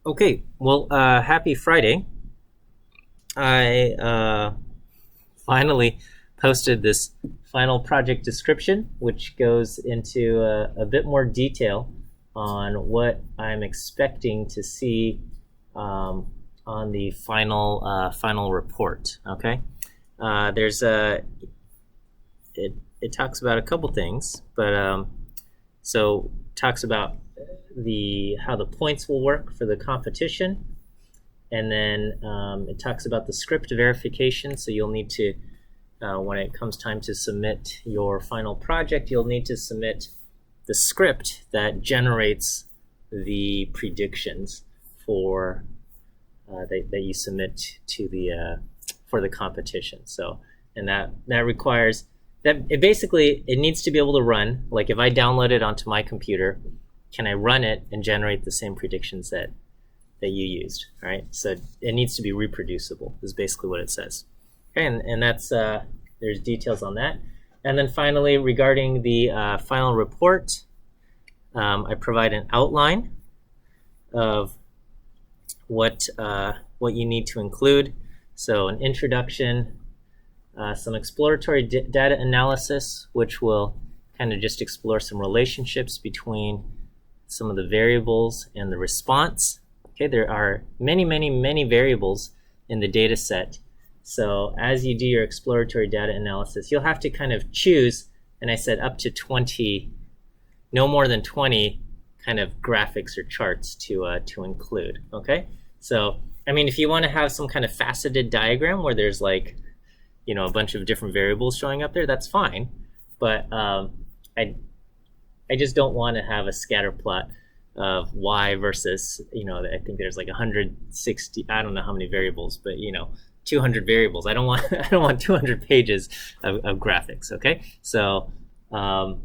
Okay, well, happy Friday. I finally posted this final project description, which goes into a bit more detail on what I'm expecting to see on the final report. Okay, it talks about a couple things, but so talks about how the points will work for the competition, and then it talks about the script verification. So you'll need to, when it comes time to submit your final project, you'll need to submit the script that generates the predictions for that you submit to the for the competition. So, and that requires that it needs to be able to run. Like if I download it onto my computer, can I run it and generate the same predictions that you used? All right, so it needs to be reproducible is basically what it says. Okay, and that's there's details on that. And then finally, regarding the final report, I provide an outline of what you need to include. So an introduction, some exploratory data analysis, which will kind of just explore some relationships between some of the variables and the response. Okay, there are many variables in the data set. So as you do your exploratory data analysis, you'll have to kind of choose, and I said up to 20, no more than 20 kind of graphics or charts to include. Okay, so I mean, if you want to have some kind of faceted diagram where there's like, you know, a bunch of different variables showing up there, that's fine. But I just don't want to have a scatter plot of y versus, you know, I think there's like 160, I don't know how many variables, but you know, 200 variables. I don't want 200 pages of graphics. Okay, so I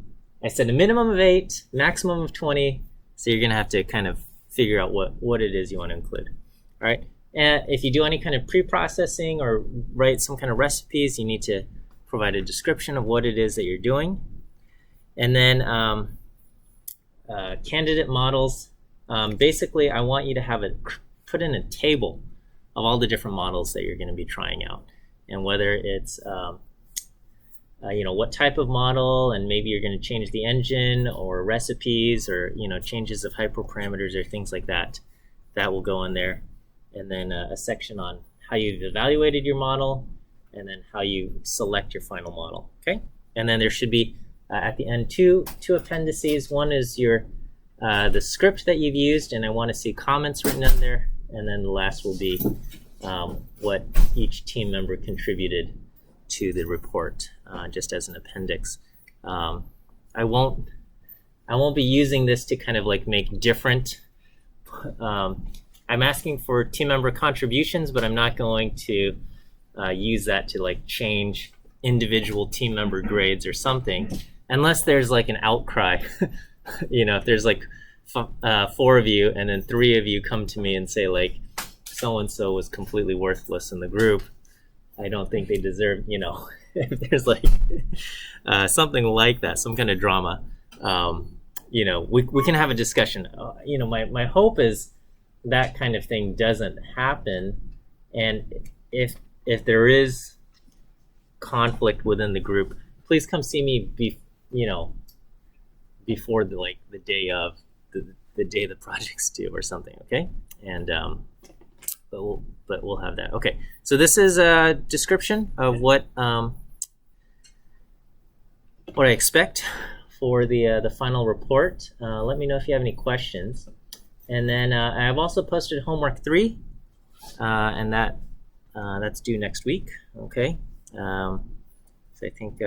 said a minimum of 8, maximum of 20. So you're gonna have to kind of figure out what it is you want to include. All right, and if you do any kind of pre-processing or write some kind of recipes, you need to provide a description of what it is that you're doing. And then candidate models. Basically, I want you to have it put in a table of all the different models that you're going to be trying out, and whether it's you know, what type of model, and maybe you're going to change the engine or recipes, or you know, changes of hyperparameters or things like that. That will go in there, and then a section on how you've evaluated your model, and then how you select your final model. Okay, and then there should be at the end two appendices. One is your the script that you've used, and I want to see comments written in there. And then the last will be what each team member contributed to the report, just as an appendix. I won't be using this to kind of like make different. I'm asking for team member contributions, but I'm not going to use that to like change individual team member grades or something, unless there's like an outcry. You know, if there's like 4 of you and then 3 of you come to me and say like, so-and-so was completely worthless in the group, I don't think they deserve, you know, if there's like something like that, some kind of drama, you know, we can have a discussion. You know, my hope is that kind of thing doesn't happen. And if there is conflict within the group, please come see me you know, before the day of the day the project's due or something. Okay, and but we'll have that. Okay, so this is a description of what I expect for the final report. Let me know if you have any questions. And then I've also posted homework 3, and that's due next week. Okay, so I think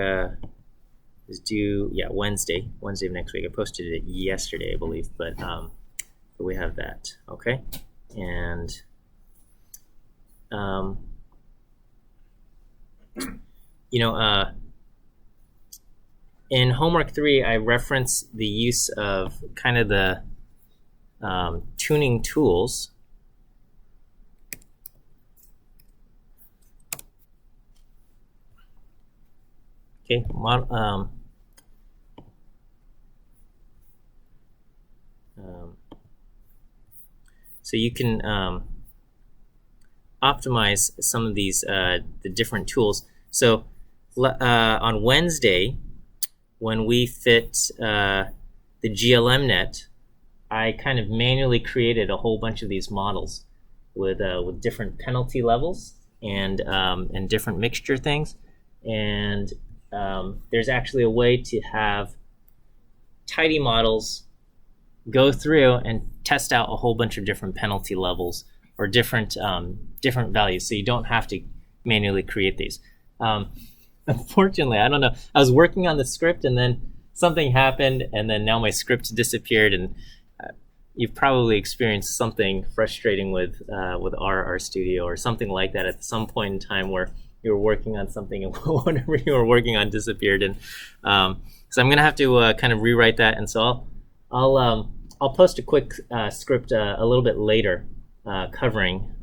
is due Wednesday of next week. I posted it yesterday, I believe, but we have that. Okay, and you know, in homework 3, I reference the use of kind of the tuning tools. Okay, So you can optimize some of these the different tools. So on Wednesday, when we fit the GLMNet, I kind of manually created a whole bunch of these models with different penalty levels and different mixture things. And there's actually a way to have tidy models go through and test out a whole bunch of different penalty levels or different values, so you don't have to manually create these. Unfortunately, I don't know. I was working on the script and then something happened, and then now my script disappeared. And you've probably experienced something frustrating with RStudio or something like that at some point in time where you were working on something and whatever you were working on disappeared. And so I'm gonna have to kind of rewrite that. And so I'll post a quick script a little bit later covering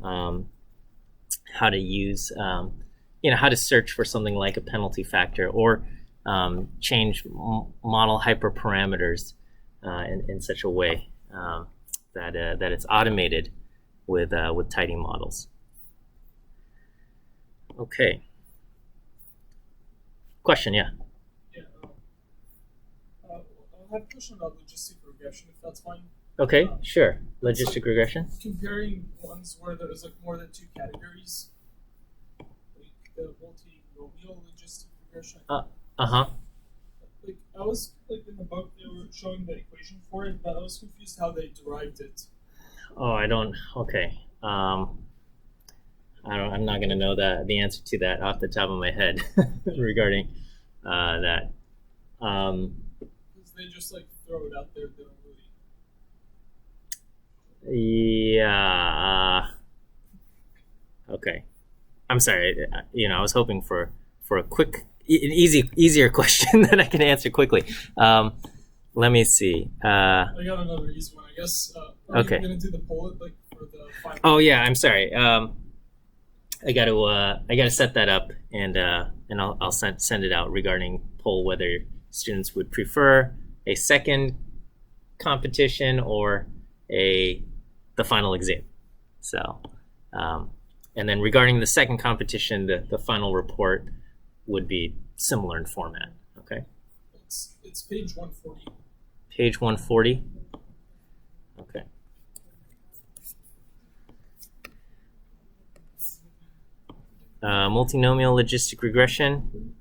how to use, how to search for something like a penalty factor or change model hyperparameters in such a way that it's automated with tidy models. Okay. Question, yeah. I have a question about logistic regression, if that's fine. Okay, sure. Logistic regression. Comparing ones where there's like more than two categories, like the multinomial logistic regression. Huh. Like I was like in the book they were showing the equation for it, but I was confused how they derived it. Oh, I don't. Okay. I'm not gonna know the answer to that off the top of my head regarding that. They just like throw it out there. They don't really. Yeah. Okay. I'm sorry. I was hoping for a quick, easier question that I can answer quickly. Let me see. I got another easy one, I guess. Okay. Are you gonna do the poll like for the 5? Oh yeah. I'm sorry. I got to set that up and I'll send it out regarding poll whether students would prefer a second competition or the final exam. So, and then regarding the second competition, the final report would be similar in format. Okay. It's page 140. Page 140. Okay. Multinomial logistic regression.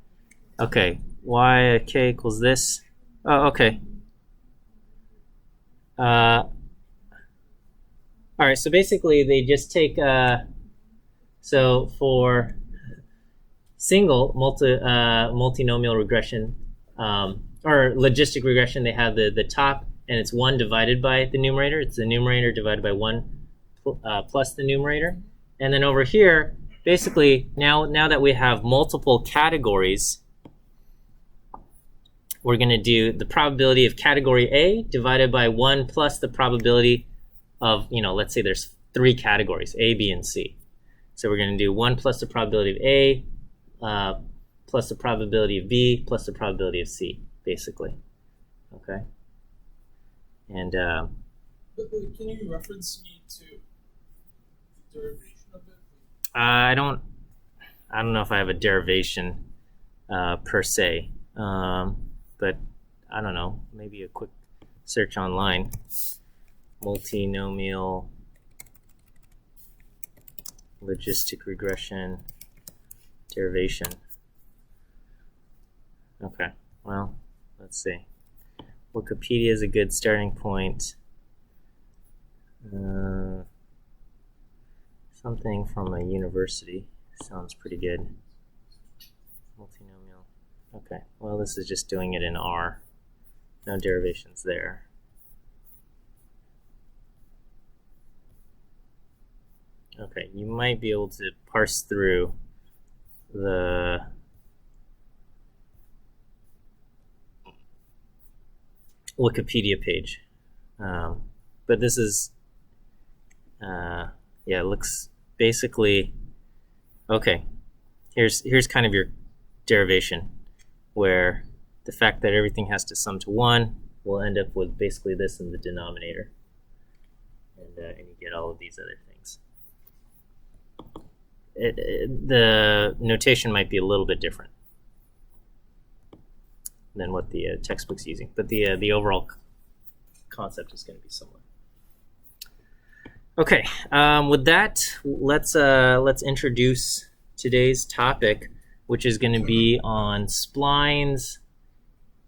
Okay. Y(k) equals this. Oh, okay. All right, so basically they just take, so for single multinomial regression, or logistic regression, they have the top, and it's 1 divided by the numerator. It's the numerator divided by 1 plus the numerator. And then over here, basically, now that we have multiple categories, we're going to do the probability of category A divided by 1 plus the probability of, let's say there's 3 categories, A, B, and C. So we're going to do 1 plus the probability of A, plus the probability of B, plus the probability of C, basically. Okay? And But can you reference me to the derivation of it? I don't know if I have a derivation per se. But I don't know, maybe a quick search online. Multinomial logistic regression derivation. Okay, well, let's see. Wikipedia is a good starting point. Something from a university sounds pretty good. Multinomial. Okay, well, this is just doing it in R. No derivations there. Okay, you might be able to parse through the Wikipedia page. But this is, yeah, it looks basically, okay, here's kind of your derivation, where the fact that everything has to sum to 1 will end up with basically this in the denominator. and you get all of these other things. The notation might be a little bit different than what the textbook's using, but the overall concept is going to be similar. Okay, with that, let's introduce today's topic, which is going to be on splines,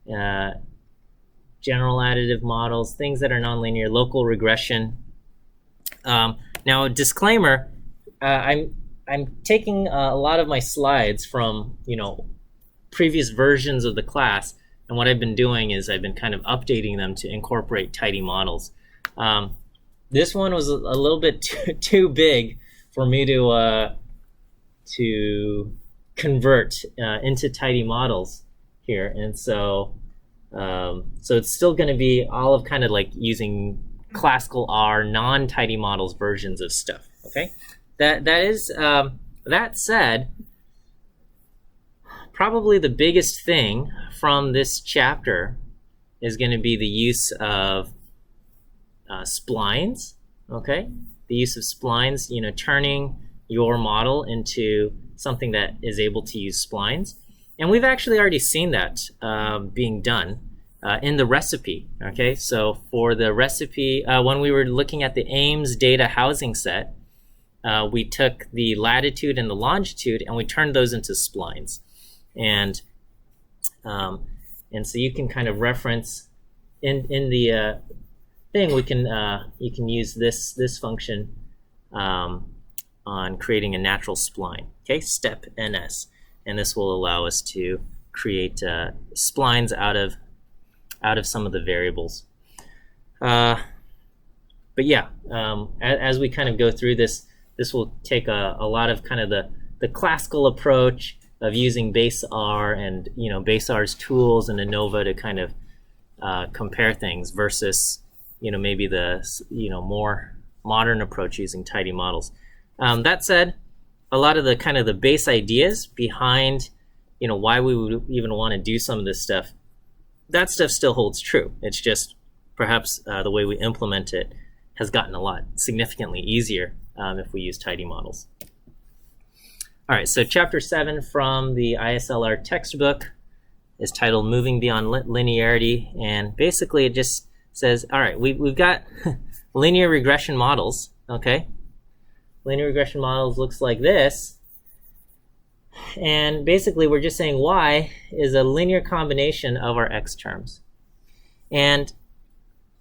general additive models, things that are nonlinear, local regression. Now, a disclaimer: I'm taking a lot of my slides from previous versions of the class, and what I've been doing is I've been kind of updating them to incorporate tidy models. This one was a little bit too big for me to convert into tidy models here, and so it's still going to be all of kind of like using classical R non-tidy models versions of stuff. Okay, that said, probably the biggest thing from this chapter is going to be the use of splines. Okay, the use of splines, turning your model into something that is able to use splines. And we've actually already seen that being done in the recipe. Okay, so for the recipe, when we were looking at the Ames data housing set, we took the latitude and the longitude and we turned those into splines. And so you can kind of reference in the thing, you can use this function on creating a natural spline. Okay, step NS, and this will allow us to create splines out of some of the variables. But yeah, as we kind of go through this will take a lot of kind of the classical approach of using base R and base R's tools and Anova to kind of compare things versus maybe the more modern approach using tidy models. That said, a lot of the kind of the base ideas behind why we would even want to do some of this stuff, that stuff still holds true. It's just perhaps the way we implement it has gotten a lot significantly easier if we use tidy models. All right, so chapter 7 from the ISLR textbook is titled Moving Beyond Linearity, and basically it just says, all right, we've got linear regression models, okay? Linear regression models looks like this, and basically we're just saying y is a linear combination of our x terms. And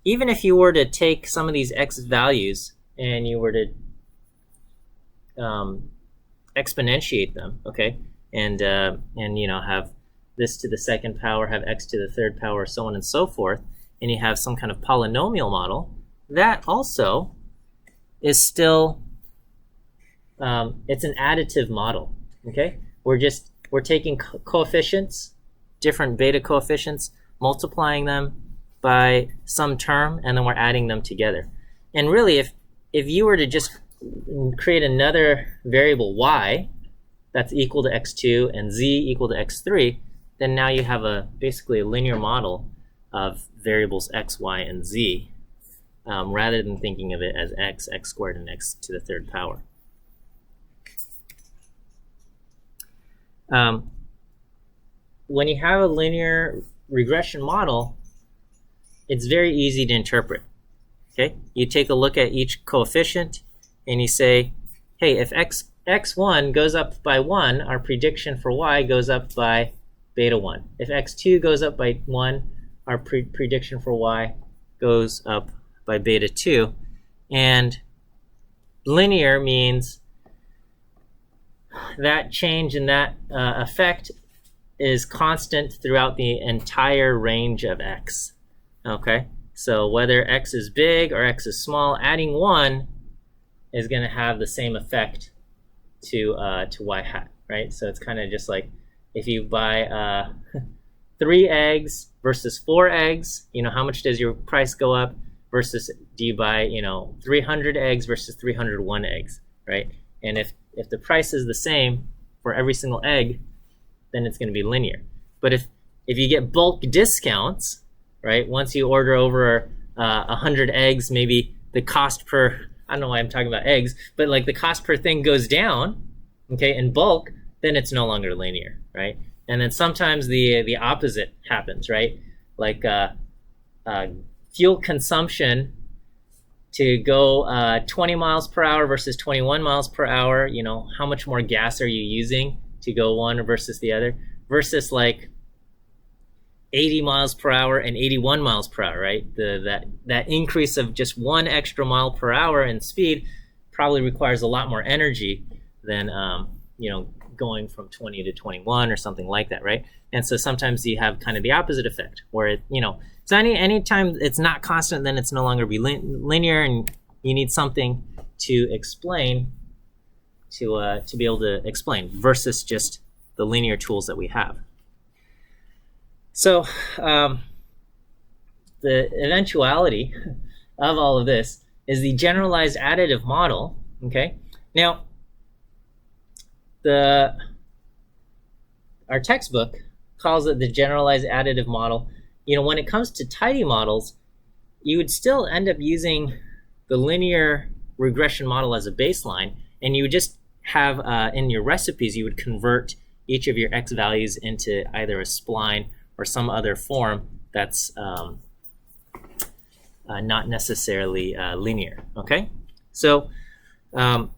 even if you were to take some of these x values and you were to exponentiate them, okay, and have this to the second power, have x to the third power, so on and so forth, and you have some kind of polynomial model, that also is still it's an additive model. Okay, we're taking coefficients, different beta coefficients, multiplying them by some term, and then we're adding them together. And really, if you were to just create another variable y that's equal to x2 and z equal to x3, then now you have basically a linear model of variables x, y, and z, rather than thinking of it as x squared, and x to the third power. When you have a linear regression model, it's very easy to interpret. Okay, you take a look at each coefficient and you say, hey, if x1 goes up by 1, our prediction for y goes up by beta 1. If x2 goes up by 1, our prediction for y goes up by beta 2. And linear means that change in that effect is constant throughout the entire range of x. Okay, so whether x is big or x is small, adding 1 is going to have the same effect to y hat, right? So it's kind of just like if you buy 3 eggs versus 4 eggs, how much does your price go up versus do you buy 300 eggs versus 301 eggs, right? And if the price is the same for every single egg, then it's going to be linear. But if you get bulk discounts, right, once you order over 100 eggs, maybe the cost per, I don't know why I'm talking about eggs, but like the cost per thing goes down, okay, in bulk, then it's no longer linear, right? And then sometimes the opposite happens, right? Like fuel consumption to go 20 miles per hour versus 21 miles per hour, you know, how much more gas are you using to go one versus the other, versus like 80 miles per hour and 81 miles per hour, right? That increase of just 1 extra mile per hour in speed probably requires a lot more energy than, you know, going from 20 to 21 or something like that, right? And so sometimes you have kind of the opposite effect where it, you know, so anytime it's not constant, then it's no longer be linear, and you need something to explain to be able to explain versus just the linear tools that we have. So the eventuality of all of this is the generalized additive model. Okay, now our textbook calls it the generalized additive model. You know, when it comes to tidy models, you would still end up using the linear regression model as a baseline, and you would just have in your recipes, you would convert each of your x values into either a spline or some other form that's not necessarily linear, okay? So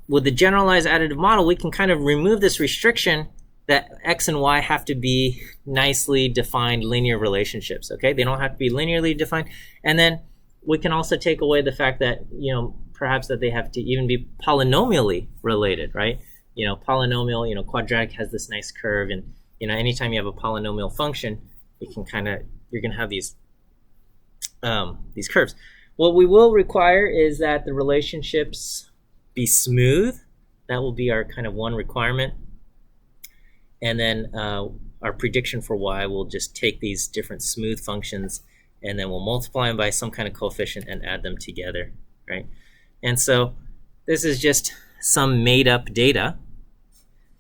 with the generalized additive model, we can kind of remove this restriction that x and y have to be nicely defined linear relationships, okay? They don't have to be linearly defined. And then we can also take away the fact that, you know, perhaps that they have to even be polynomially related, right? You know, polynomial, you know, quadratic has this nice curve, and, you know, anytime you have a polynomial function, you can kind of, you're going to have these curves. What we will require is that the relationships be smooth. That will be our kind of one requirement. And then our prediction for y will just take these different smooth functions, and then we'll multiply them by some kind of coefficient and add them together, right? And so this is just some made up data,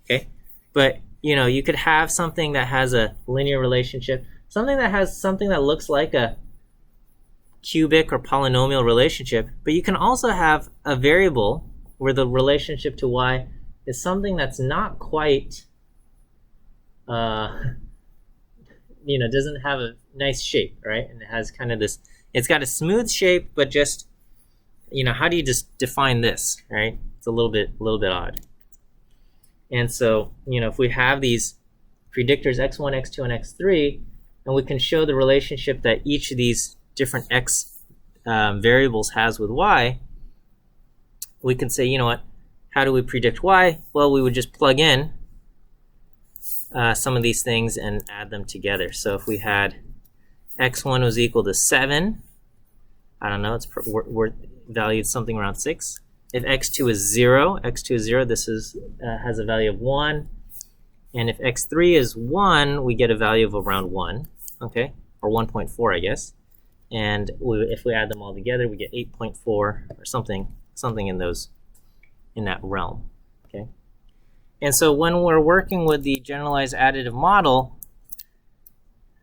okay? But, you know, you could have something that has a linear relationship, something that has something that looks like a cubic or polynomial relationship, but you can also have a variable where the relationship to y is something that's not quite, you know, doesn't have a nice shape, right? And it has kind of this, it's got a smooth shape, but just, you know, how do you just define this, right? It's a little bit odd. And so, you know, if we have these predictors x1, x2, and x3, and we can show the relationship that each of these different x variables has with y, we can say, you know what, how do we predict y? Well, we would just plug in some of these things and add them together. So if we had x1 was equal to 7, I don't know, we're valued something around 6. If x2 is 0, this is has a value of 1. And if x3 is 1, we get a value of around 1, okay? Or 1.4, I guess. And if we add them all together, we get 8.4 or something in that realm, okay? And so when we're working with the generalized additive model,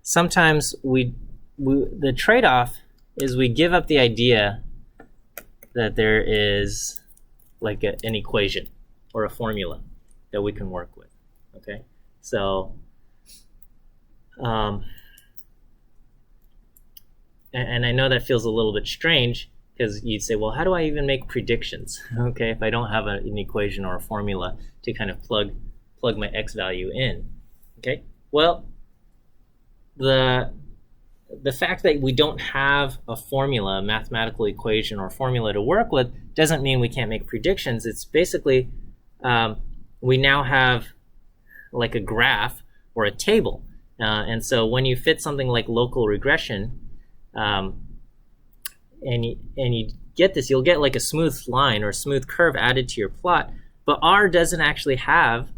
sometimes the trade-off is we give up the idea that there is like an equation or a formula that we can work with, okay? So, and I know that feels a little bit strange, because you'd say, well, how do I even make predictions, okay, if I don't have an equation or a formula to kind of plug my x value in, okay? Well, the fact that we don't have a formula, a mathematical equation or formula to work with doesn't mean we can't make predictions. It's basically, we now have like a graph or a table. And so when you fit something like local regression, and you get this, you'll get like a smooth line or a smooth curve added to your plot, but R doesn't actually have,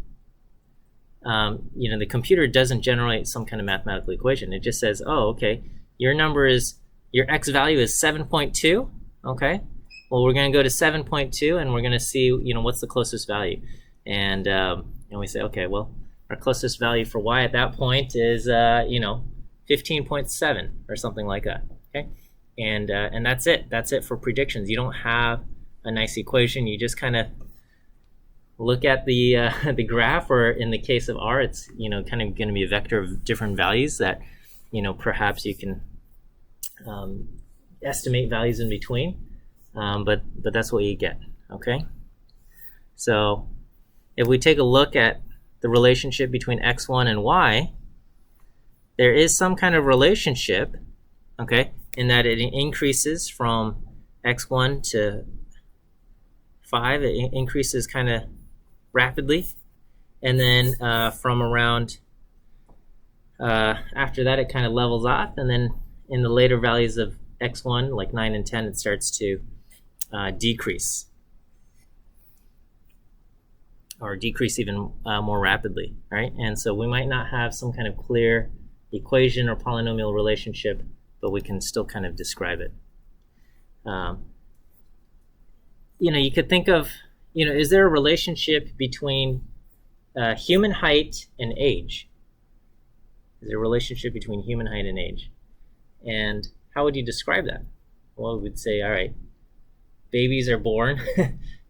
you know, the computer doesn't generate some kind of mathematical equation. It just says, oh, okay, your x value is 7.2, okay? Well, we're going to go to 7.2 and we're going to see, you know, what's the closest value. And we say, okay, well, our closest value for y at that point is, you know, 15.7 or something like that, okay? And that's it. That's it for predictions. You don't have a nice equation. You just kind of look at the the graph, or in the case of R, it's kind of going to be a vector of different values that perhaps you can estimate values in between, but that's what you get. Okay, so if we take a look at the relationship between x1 and y, there is some kind of relationship, okay, in that it increases from x1 to 5. It increases kind of rapidly, and then from around after that it kind of levels off, and then in the later values of x1, like 9 and 10, it starts to decrease, or decrease even more rapidly, right? And so we might not have some kind of clear equation or polynomial relationship, but we can still kind of describe it. You could think of, is there a relationship between human height and age? Is there a relationship between human height and age? And how would you describe that? Well, we would say, all right, babies are born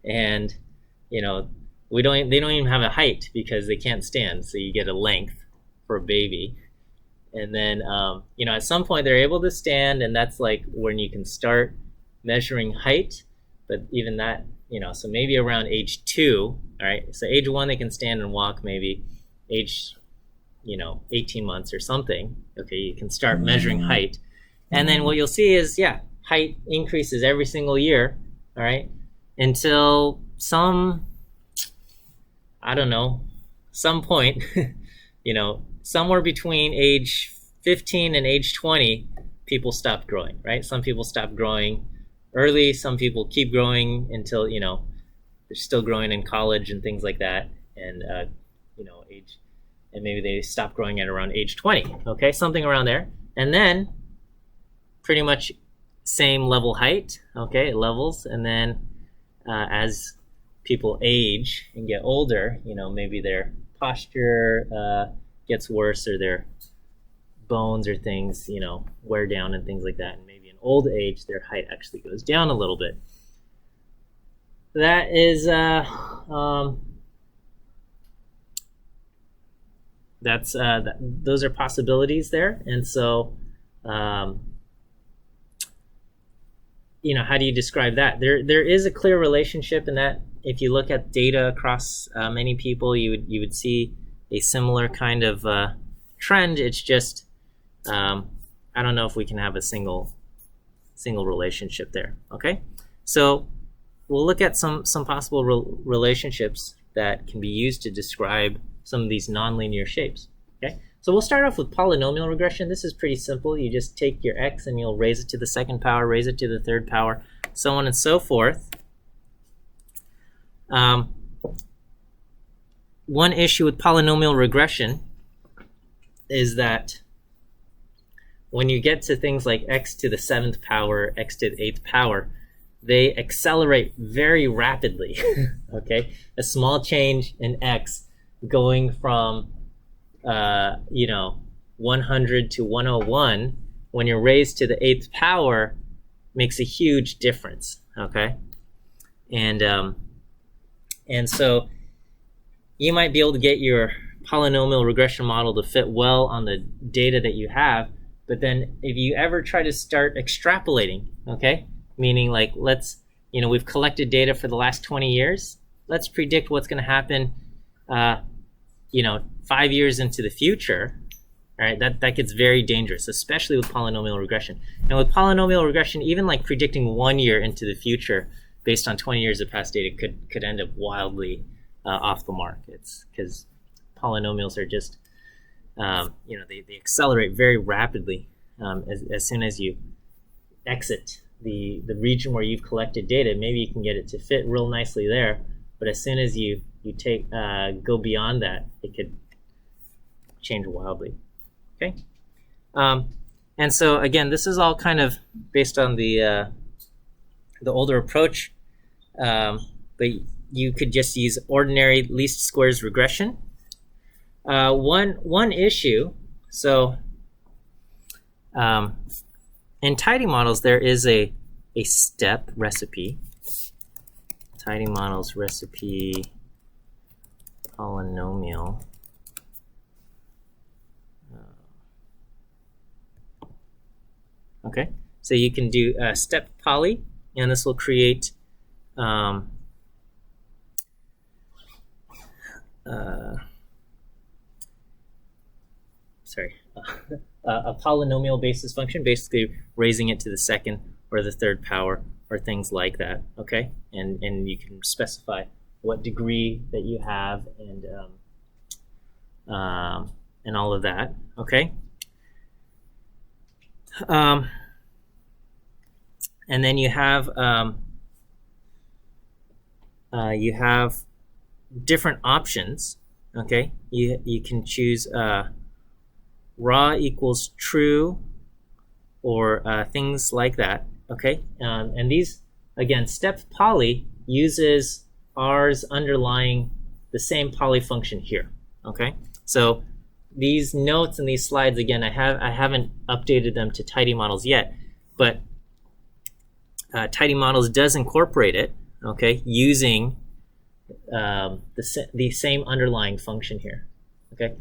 and they don't even have a height because they can't stand, so you get a length for a baby. And then at some point they're able to stand, and that's like when you can start measuring height. But even that, so maybe around age 2, all right, so age 1 they can stand and walk, maybe age 18 months or something, okay, you can start measuring height. And then what you'll see is, height increases every single year, all right, until some point, somewhere between age 15 and age 20, people stop growing, right? Some people stop growing early, some people keep growing until, they're still growing in college and things like that, and, and maybe they stop growing at around age 20, okay, something around there. And then pretty much same level height, okay, it levels, and then as people age and get older, maybe their posture gets worse, or their bones or things, wear down and things like that, and maybe in old age their height actually goes down a little bit. That is those are possibilities there. And so how do you describe that? There is a clear relationship in that. If you look at data across many people, you would see a similar kind of trend. It's just I don't know if we can have a single relationship there. Okay, so we'll look at some possible relationships that can be used to describe some of these nonlinear shapes. Okay, so we'll start off with polynomial regression. This is pretty simple. You just take your x and you'll raise it to the second power, raise it to the third power, so on and so forth. One issue with polynomial regression is that when you get to things like x to the 7th power, x to the 8th power, they accelerate very rapidly. Okay, a small change in x going from 100 to 101 when you're raised to the 8th power makes a huge difference. Okay, and so you might be able to get your polynomial regression model to fit well on the data that you have, but then if you ever try to start extrapolating, okay, meaning like we've collected data for the last 20 years, let's predict what's going to happen 5 years into the future, right? That gets very dangerous, especially with polynomial regression. And with polynomial regression, even like predicting 1 year into the future based on 20 years of past data could end up wildly off the mark. It's because polynomials are just they accelerate very rapidly as soon as you exit the region where you've collected data. Maybe you can get it to fit real nicely there, but as soon as you take go beyond that, it could change wildly. Okay, and so again, this is all kind of based on the older approach, but you could just use ordinary least squares regression. One issue, so in in tidy models, there is a step recipe. Tidy models recipe polynomial. Okay, so you can do step poly, and this will create a polynomial basis function, basically raising it to the second or the third power or things like that. Okay, and you can specify what degree that you have and all of that. Okay. And then you have different options. Okay, you can choose raw equals true or things like that. Okay, and these again, step poly uses R's underlying the same poly function here. Okay, so these notes and these slides, again, I haven't updated them to tidy models yet, but tidy models does incorporate it, okay, using the same underlying function here, okay,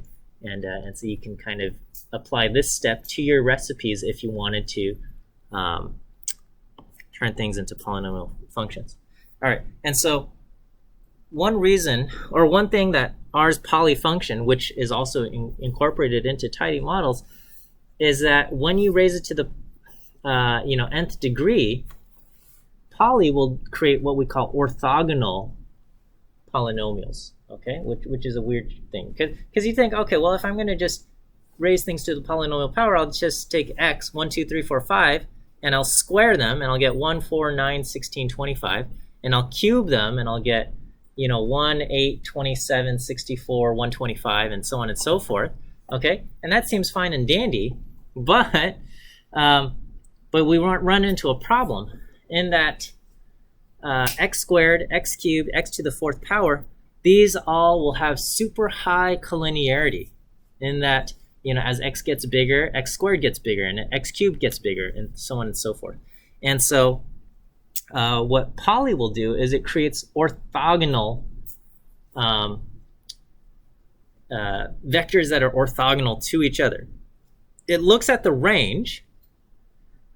and so you can kind of apply this step to your recipes if you wanted to turn things into polynomial functions. All right, and so one reason, or one thing that R's poly function, which is also incorporated into tidy models, is that when you raise it to the nth degree, poly will create what we call orthogonal polynomials. Okay, which is a weird thing, because you think, okay, well, if I'm going to just raise things to the polynomial power, I'll just take x 1, 2, 3, 4, 5, and I'll square them, and I'll get 1, 4, 9, 16, 25, and I'll cube them, and I'll get 1, 8, 27, 64, 125, and so on and so forth. Okay, and that seems fine and dandy, but we run into a problem in that x squared, x cubed, x to the fourth power, these all will have super high collinearity in that, as x gets bigger, x squared gets bigger, and x cubed gets bigger, and so on and so forth. And so what poly will do is it creates orthogonal vectors that are orthogonal to each other. It looks at the range,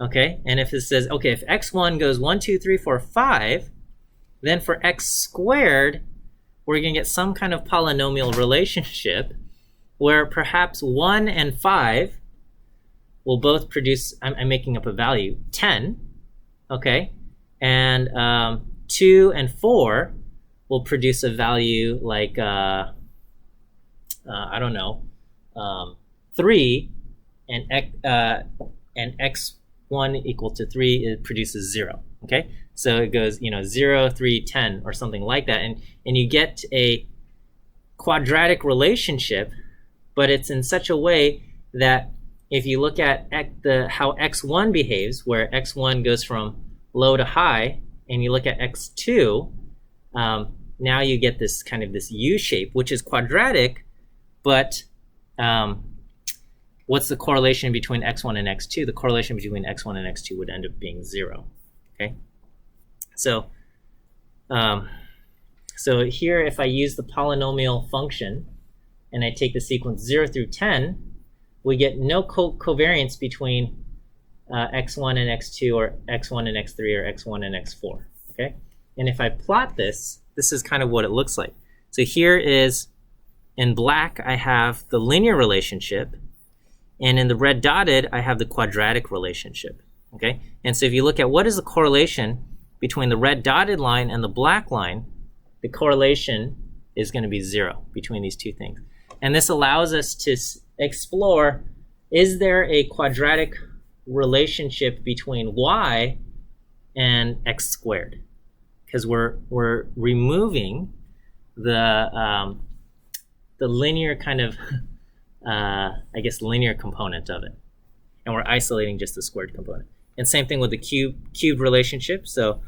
okay, and if it says, okay, if x1 goes 1, 2, 3, 4, 5, then for x squared, we're going to get some kind of polynomial relationship where perhaps 1 and 5 will both produce, I'm making up a value, 10, okay, and 2 and 4 will produce a value like, I don't know, 3, and x1 equal to 3, it produces 0, okay? So it goes, 0, 3, 10, or something like that, and you get a quadratic relationship, but it's in such a way that if you look at how x1 behaves, where x1 goes from low to high, and you look at x2, now you get this kind of this U shape, which is quadratic, but what's the correlation between x1 and x2? The correlation between x1 and x2 would end up being 0. Okay, so so here, if I use the polynomial function and I take the sequence 0 through 10, we get no covariance between x1 and x2, or x1 and x3, or x1 and x4. Okay, and if I plot this, this is kind of what it looks like. So here is, in black, I have the linear relationship, and in the red dotted, I have the quadratic relationship. Okay, and so if you look at what is the correlation between the red dotted line and the black line, the correlation is going to be 0 between these two things. And this allows us to explore, is there a quadratic relationship between y and x squared? Because we're removing the linear kind of, I guess, linear component of it, and we're isolating just the squared component. And same thing with the cubed relationship. So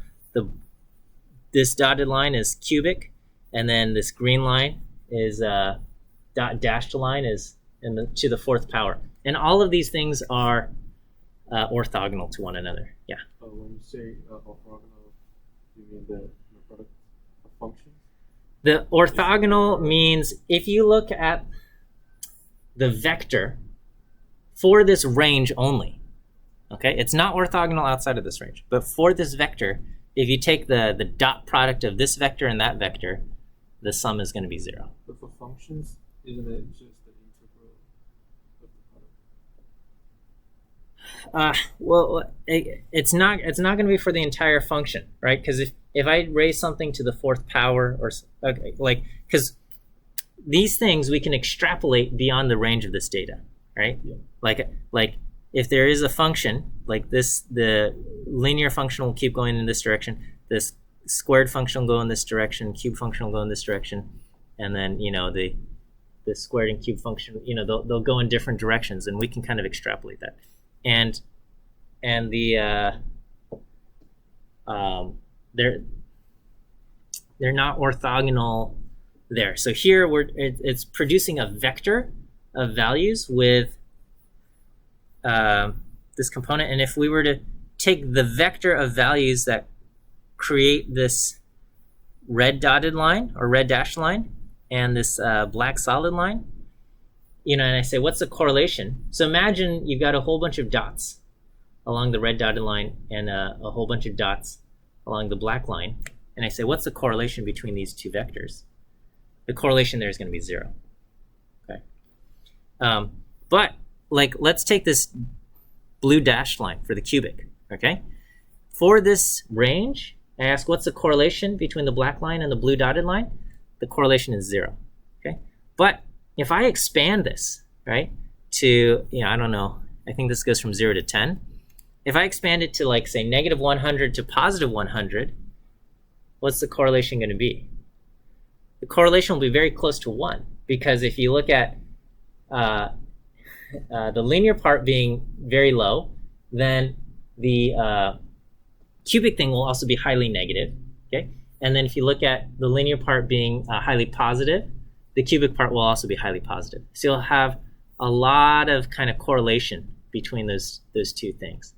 this dotted line is cubic, and then this green line is dashed line is to the fourth power. And all of these things are orthogonal to one another. Yeah. When you say orthogonal, you mean the product of functions? The orthogonal means if you look at the vector for this range only, okay? It's not orthogonal outside of this range, but for this vector, if you take the dot product of this vector and that vector, the sum is going to be 0. But for functions, isn't it just the integral of the product? Well, it's not going to be for the entire function, right? Because if I raise something to the 4th power, or okay, like, because these things we can extrapolate beyond the range of this data, right? Yeah. Like if there is a function like this, the linear function will keep going in this direction. This squared function will go in this direction. Cube function will go in this direction, and then the squared and cube function, they'll go in different directions, and we can kind of extrapolate that. And the they're not orthogonal there. So here it's producing a vector of values with this component, and if we were to take the vector of values that create this red dotted line or red dashed line and this black solid line, and I say, what's the correlation? So imagine you've got a whole bunch of dots along the red dotted line and a whole bunch of dots along the black line, and I say, what's the correlation between these two vectors? The correlation there is going to be 0. Okay. But let's take this blue dashed line for the cubic. Okay. For this range, I ask, what's the correlation between the black line and the blue dotted line? The correlation is 0. Okay. But if I expand this, right, to, I don't know, I think this goes from 0 to 10. If I expand it to, like, say, negative 100 to positive 100, what's the correlation going to be? The correlation will be very close to 1, because if you look at the linear part being very low, then the cubic thing will also be highly negative. Okay, and then if you look at the linear part being highly positive, the cubic part will also be highly positive. So you'll have a lot of kind of correlation between those two things.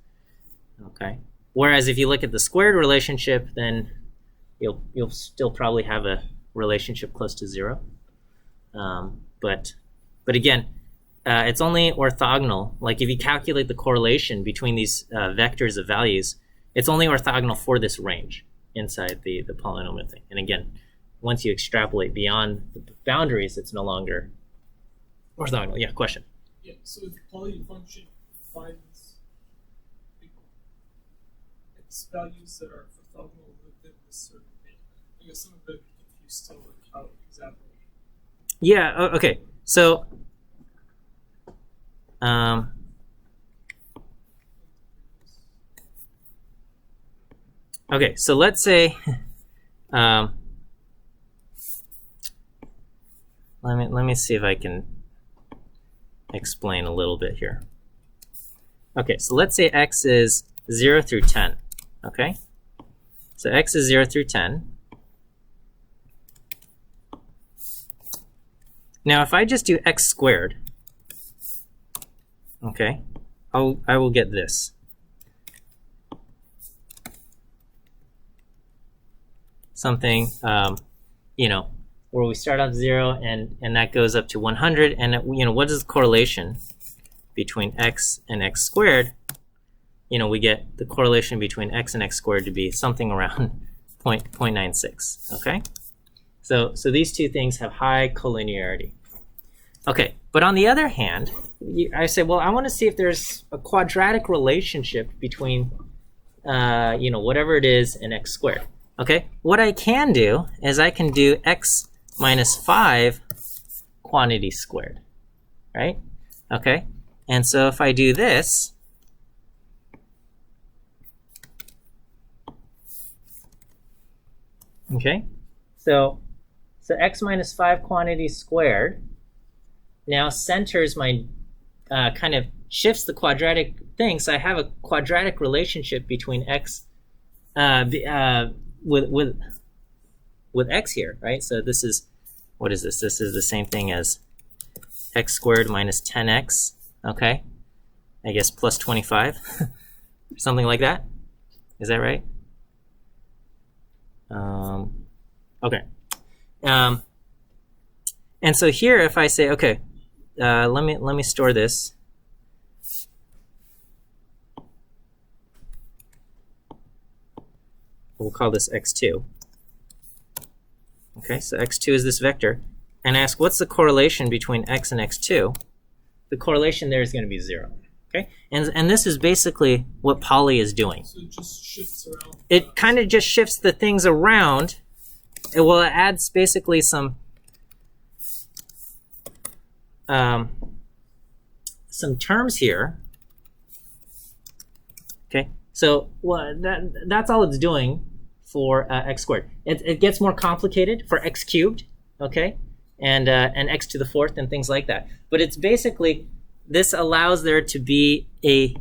Okay, whereas if you look at the squared relationship, then you'll still probably have a relationship close to 0. But again, it's only orthogonal. Like if you calculate the correlation between these vectors of values, it's only orthogonal for this range inside the polynomial thing. And again, once you extrapolate beyond the boundaries, it's no longer orthogonal. Yeah, question? Yeah, so if the poly function finds x values that are orthogonal within this certain thing, I guess I'm a bit confused still with how exactly. Yeah, okay. So okay, so let's say let me see if I can explain a little bit here. Okay, so let's say x is 0 through 10. Okay, so x is 0 through 10. Now if I just do x squared, okay, I will get this. Something, where we start off 0 and that goes up to 100, and what is the correlation between x and x squared? We get the correlation between x and x squared to be something around 0.96. Okay, so these two things have high collinearity. Okay, but on the other hand, I say, well, I want to see if there's a quadratic relationship between, whatever it is and x squared. Okay, what I can do is I can do x minus 5 quantity squared, right? Okay, and so if I do this, okay, so x minus 5 quantity squared now centers my kind of shifts the quadratic thing, so I have a quadratic relationship between x with x here, right? So this is, what is this? This is the same thing as x squared minus 10x, okay? I guess, plus 25, something like that. Is that right? Okay. And so here, if I say, okay, let me store this. We'll call this x2. Okay, so x2 is this vector. And ask, what's the correlation between x and x2? The correlation there is going to be 0. Okay, and this is basically what Poly is doing. So it just shifts around. It kind of just shifts the things around. It adds basically some terms here. Okay, so that's all it's doing for x squared. It gets more complicated for x cubed, okay, and x to the fourth and things like that. But it's basically, this allows there to be a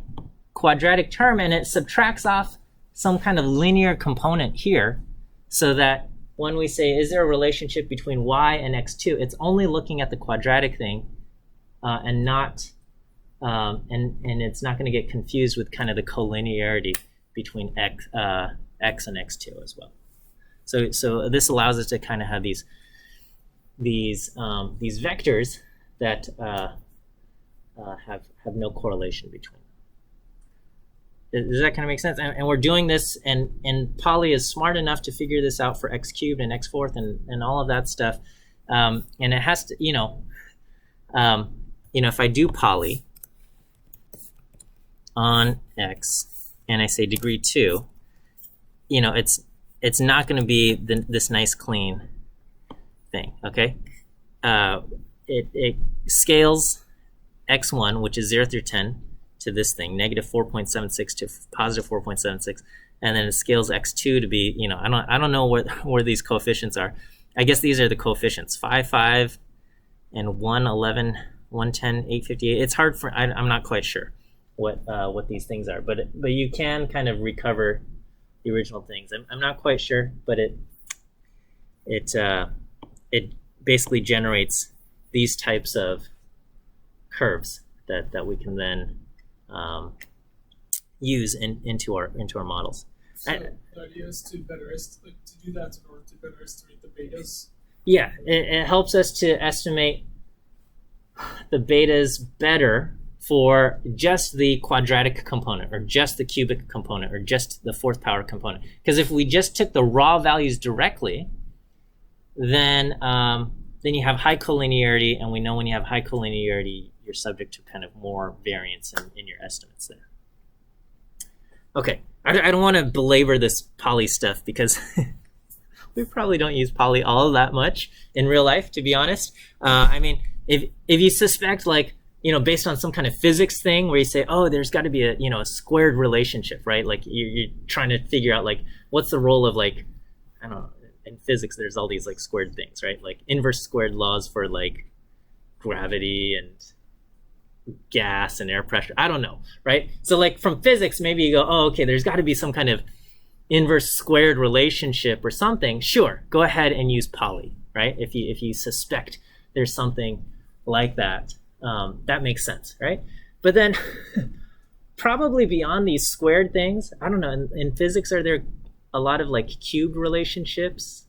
quadratic term, and it subtracts off some kind of linear component here, so that when we say, is there a relationship between y and x2, it's only looking at the quadratic thing, and not, and it's not going to get confused with kind of the collinearity between x and x2 as well. So this allows us to kind of have these vectors that have no correlation between them. Does that kind of make sense? And we're doing this, and Poly is smart enough to figure this out for x cubed and x fourth and all of that stuff. And it has to, if I do Poly on x and I say degree 2, it's not going to be this nice clean thing. Okay, it scales x1, which is 0 through 10, to this thing, negative 4.76 to positive 4.76, and then it scales x2 to be, I don't know where these coefficients are. I guess these are the coefficients, 5, 5, and 1, 11, 110, 858. It's hard for, I'm not quite sure what these things are, but you can kind of recover the original things. I'm not quite sure, but it basically generates these types of curves that we can then use into our models. So the idea is to better to do that in order to better estimate the betas. Yeah, it helps us to estimate the betas better for just the quadratic component, or just the cubic component, or just the fourth power component. Because if we just took the raw values directly, then you have high collinearity, and we know when you have high collinearity, you're subject to kind of more variance in your estimates there. Okay, I don't want to belabor this Poly stuff, because we probably don't use Poly all that much in real life, to be honest. I mean, if you suspect, like, based on some kind of physics thing where you say, oh, there's got to be a squared relationship, right? Like you're trying to figure out, like, what's the role of, like, I don't know, in physics there's all these like squared things, right? Like inverse squared laws for like gravity and gas and air pressure. I don't know, right? So like from physics, maybe you go, oh, okay, there's got to be some kind of inverse squared relationship or something. Sure, go ahead and use Poly, right? If you suspect there's something like that. That makes sense, right? But then probably beyond these squared things, I don't know, in physics, are there a lot of like cubed relationships?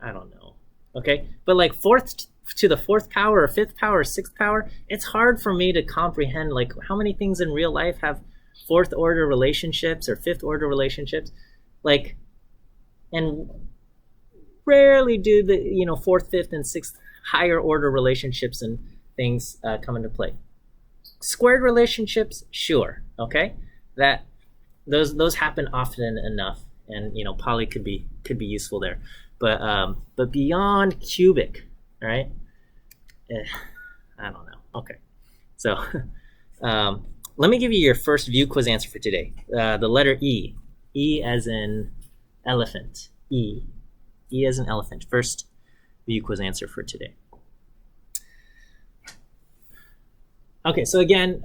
I don't know, okay? But like fourth to the fourth power or fifth power or sixth power, it's hard for me to comprehend like how many things in real life have fourth order relationships or fifth order relationships, like, and rarely do the fourth, fifth, and sixth higher order relationships and things come into play. Squared relationships, sure, okay, that those happen often enough, and Poly could be useful there, but beyond cubic, right? I don't know. Okay, so let me give you your first view quiz answer for today. The letter E as in elephant. E as in elephant. First view quiz answer for today. Okay, so again,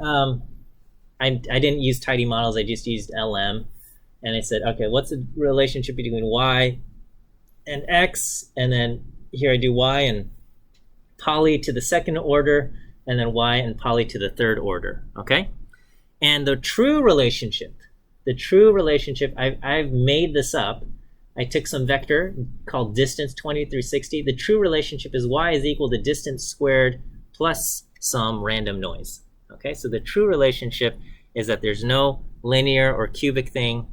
I didn't use tidy models. I just used LM, and I said, okay, what's the relationship between y and x? And then here I do y and Poly to the second order and then y and poly to the third order, okay? And the true relationship, I've made this up. I took some vector called distance 20 through 60. The true relationship is y is equal to distance squared plus some random noise. Okay, so the true relationship is that there's no linear or cubic thing,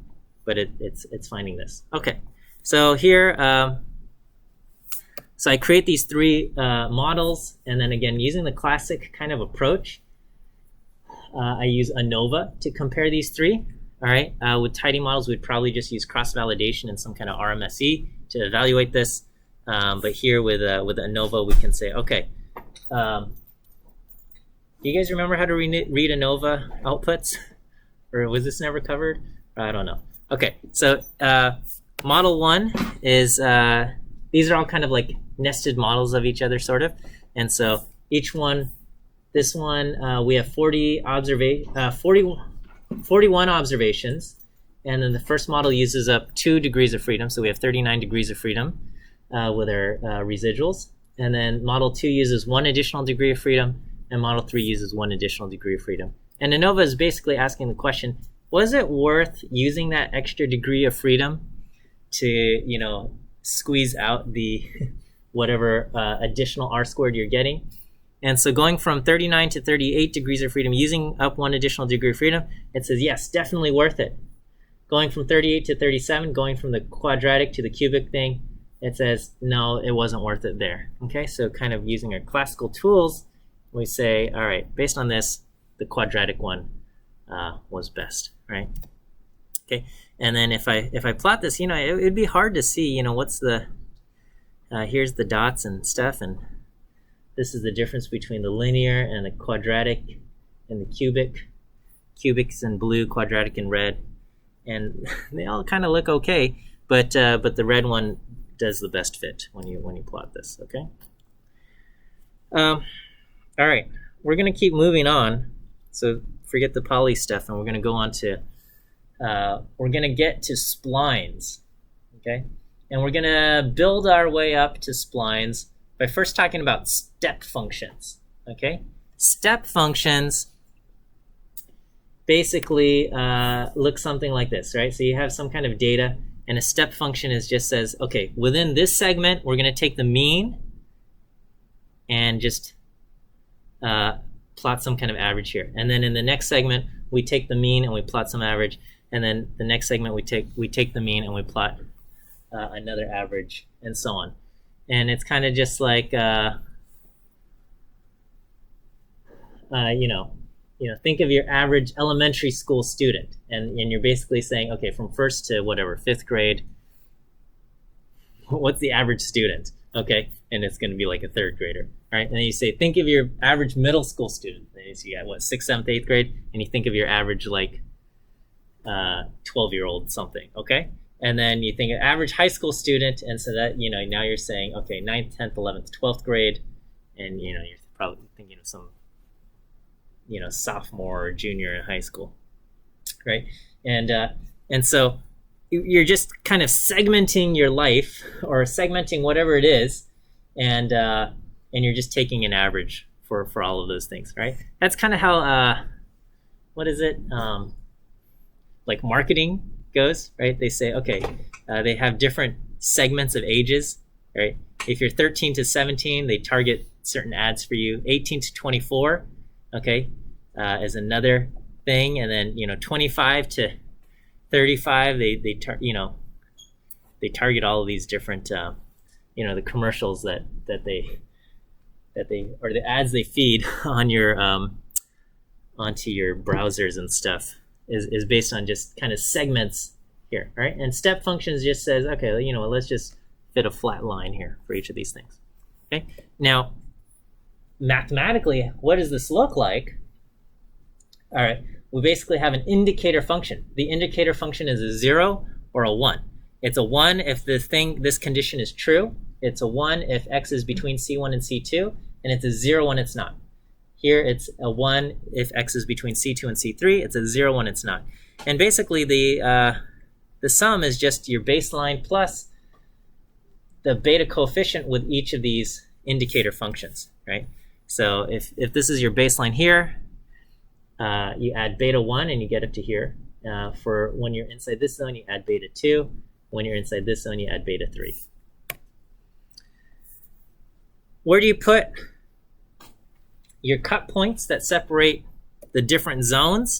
but it's finding this. Okay, so here, so I create these three models, and then again, using the classic kind of approach, I use Anova to compare these three. All right, with tidy models, we'd probably just use cross-validation and some kind of RMSE to evaluate this. But here with Anova, we can say, okay, do you guys remember how to read Anova outputs? Or was this never covered? I don't know. Okay, so model one is, these are all kind of like nested models of each other, sort of. And so each one, this one, we have 41 observations, and then the first model uses up 2 degrees of freedom, so we have 39 degrees of freedom with our residuals. And then model 2 uses 1 additional degree of freedom, and model 3 uses 1 additional degree of freedom. And Anova is basically asking the question, was it worth using that extra degree of freedom to, you know, squeeze out the whatever additional r squared you're getting? And so going from 39 to 38 degrees of freedom, using up 1 additional degree of freedom, it says, yes, definitely worth it. Going from 38 to 37, going from the quadratic to the cubic thing, it says, no, it wasn't worth it there. Okay, so kind of using our classical tools, we say, all right, based on this, the quadratic one was best, right? Okay, and then if I plot this, you know, it'd be hard to see, you know, what's the, here's the dots and stuff, and this is the difference between the linear and the quadratic and the cubic. Cubic's in blue, quadratic in red, and they all kind of look okay, but the red one does the best fit when you plot this. Okay. All right, we're gonna keep moving on. So forget the poly stuff, and we're gonna go on to we're gonna get to splines. Okay, and we're gonna build our way up to splines by first talking about step functions, okay? Step functions basically look something like this, right? So you have some kind of data, and a step function is just says, okay, within this segment, we're gonna take the mean and just plot some kind of average here. And then in the next segment, we take the mean and we plot some average, and then the next segment, we take the mean and we plot another average, and so on. And it's kind of just like, you know, think of your average elementary school student, and you're basically saying, okay, from first to whatever, 5th grade, what's the average student? Okay, and it's going to be like a 3rd grader, all right? And then you say, think of your average middle school student. And so you got what, 6th, 7th, 8th grade, and you think of your average like 12-year-old something, okay? And then you think of average high school student, and so that, you know, now you're saying, okay, 9th, 10th, 11th, 12th grade, and, you know, you're probably thinking of some, you know, sophomore or junior in high school, right? And so you're just kind of segmenting your life, or segmenting whatever it is, and you're just taking an average for all of those things, right? That's kind of how, what is it, like marketing goes, right? They say, okay, they have different segments of ages, right? If you're 13 to 17, they target certain ads for you. 18 to 24, okay, is another thing, and then, you know, 25 to 35, they target all of these different, you know, the commercials that they or the ads they feed on your onto your browsers and stuff is based on just kind of segments here, right? And step functions just says, okay, you know, let's just fit a flat line here for each of these things. Okay, now mathematically, what does this look like? All right, we basically have an indicator function. The indicator function is a 0 or a 1. It's a 1 if this condition is true. It's a 1 if x is between C1 and C2, and it's a 0 when it's not. Here it's a 1 if x is between C2 and C3. It's a 0 when it's not. And basically the sum is just your baseline plus the beta coefficient with each of these indicator functions, right? So if this is your baseline here, you add beta 1 and you get up to here. For when you're inside this zone, you add beta 2. When you're inside this zone, you add beta 3. Where do you put your cut points that separate the different zones?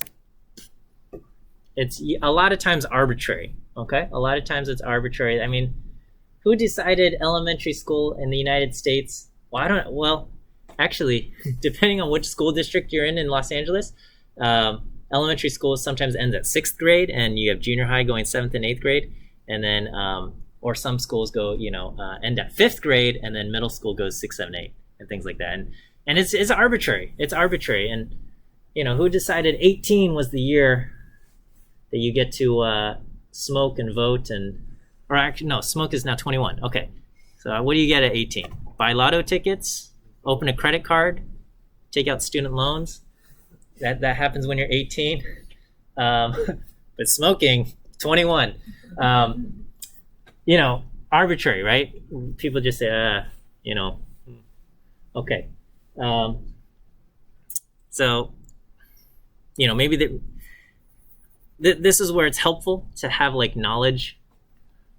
It's a lot of times arbitrary, okay? A lot of times it's arbitrary. I mean, who decided elementary school in the United States? Well, actually, depending on which school district you're in Los Angeles, elementary school sometimes ends at 6th grade, and you have junior high going 7th and 8th grade, and then, or some schools go, end at 5th grade, and then middle school goes 6, 7, 8, and things like that. And it's arbitrary. It's arbitrary. And, who decided 18 was the year that you get to smoke and vote or actually, no, smoke is now 21. Okay. So what do you get at 18? Buy lotto tickets, open a credit card, take out student loans. That happens when you're 18. But smoking, 21. Arbitrary, right? People just say, okay. So, maybe this is where it's helpful to have like knowledge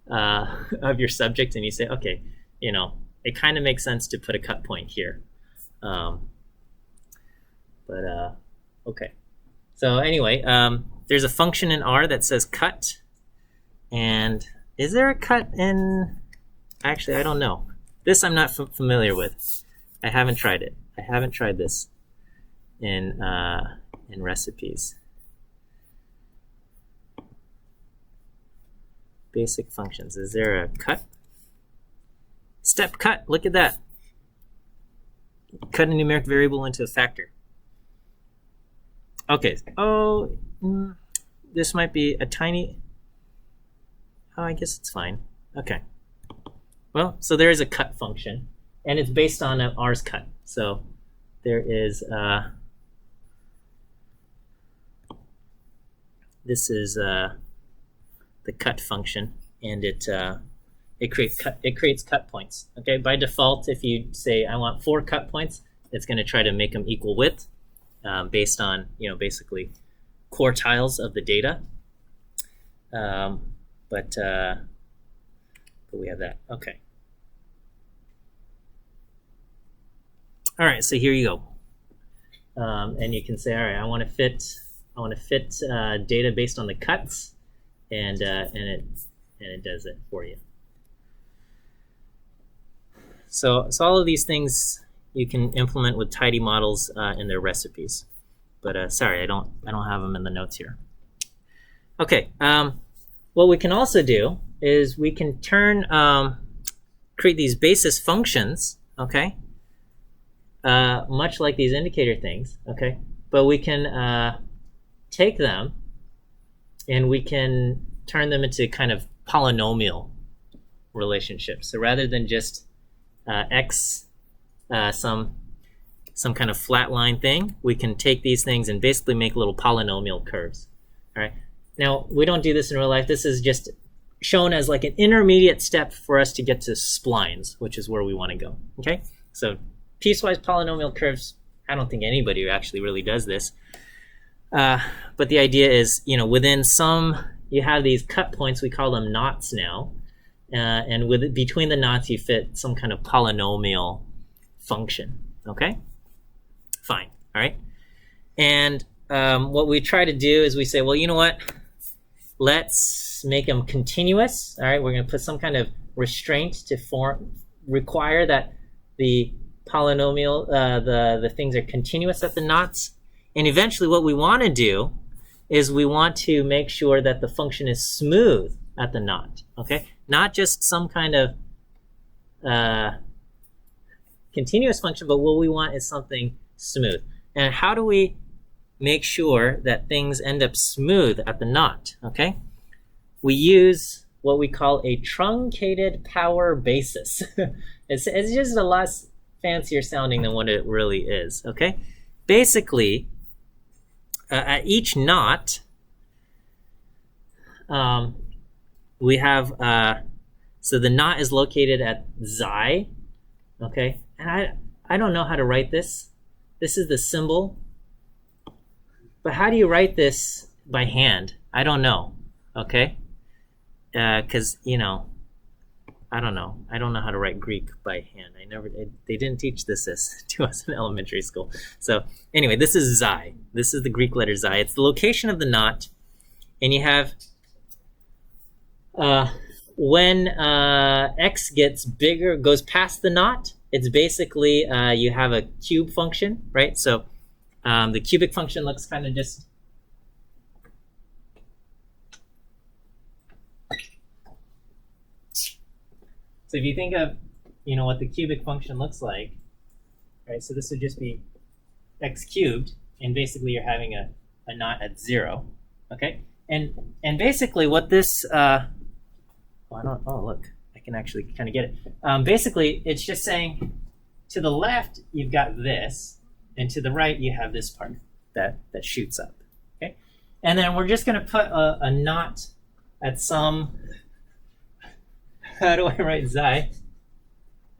of your subject, and you say, okay, it kind of makes sense to put a cut point here. Okay. So anyway, there's a function in R that says cut, and is there a cut in? Actually, I don't know. This I'm not familiar with. I haven't tried it. I haven't tried this in recipes. Basic functions. Is there a cut? Step cut. Look at that. Cut a numeric variable into a factor. Okay. Oh, this might be a tiny. Oh, I guess it's fine. Okay. Well, so there is a cut function, and it's based on R's cut. So there is. This is the cut function, and it creates cut points. Okay, by default, if you say I want 4 cut points, it's going to try to make them equal width, based on basically quartiles of the data. But we have that. Okay. All right. So here you go, and you can say, all right, I want to fit data based on the cuts. And it does it for you. So all of these things you can implement with tidy models in their recipes. But sorry, I don't have them in the notes here. Okay. What we can also do is we can create these basis functions. Okay. Much like these indicator things. Okay. But we can take them, and we can turn them into kind of polynomial relationships. So rather than just x, some kind of flat line thing, we can take these things and basically make little polynomial curves. All right. Now, we don't do this in real life. This is just shown as like an intermediate step for us to get to splines, which is where we want to go. Okay. So piecewise polynomial curves, I don't think anybody actually really does this. But the idea is, within some, you have these cut points, we call them knots now, and between the knots you fit some kind of polynomial function. Okay, fine, all right. And what we try to do is we say, well, you know what? Let's make them continuous. All right, we're going to put some kind of restraint to require that the polynomial, the things are continuous at the knots. And eventually what we want to do is we want to make sure that the function is smooth at the knot, okay? Not just some kind of continuous function, but what we want is something smooth. And how do we make sure that things end up smooth at the knot, okay? We use what we call a truncated power basis. It's just a lot fancier sounding than what it really is, okay? Basically, at each knot, we have, so the knot is located at xi, okay? And I don't know how to write this. This is the symbol. But how do you write this by hand? I don't know, okay? Because, you know, I don't know. I don't know how to write Greek by hand. They didn't teach this to us in elementary school. So anyway, this is xi. This is the Greek letter xi. It's the location of the knot. And you have, when x gets bigger, goes past the knot, it's basically, you have a cube function, right? So the cubic function looks kind of just, so if you think of, you know, what the cubic function looks like, right? So this would just be x cubed, and basically you're having a knot at 0, okay? And basically what this, oh look, I can actually kind of get it. Basically, it's just saying to the left you've got this, and to the right you have this part that shoots up, okay? And then we're just going to put a knot at some. How do I write xi?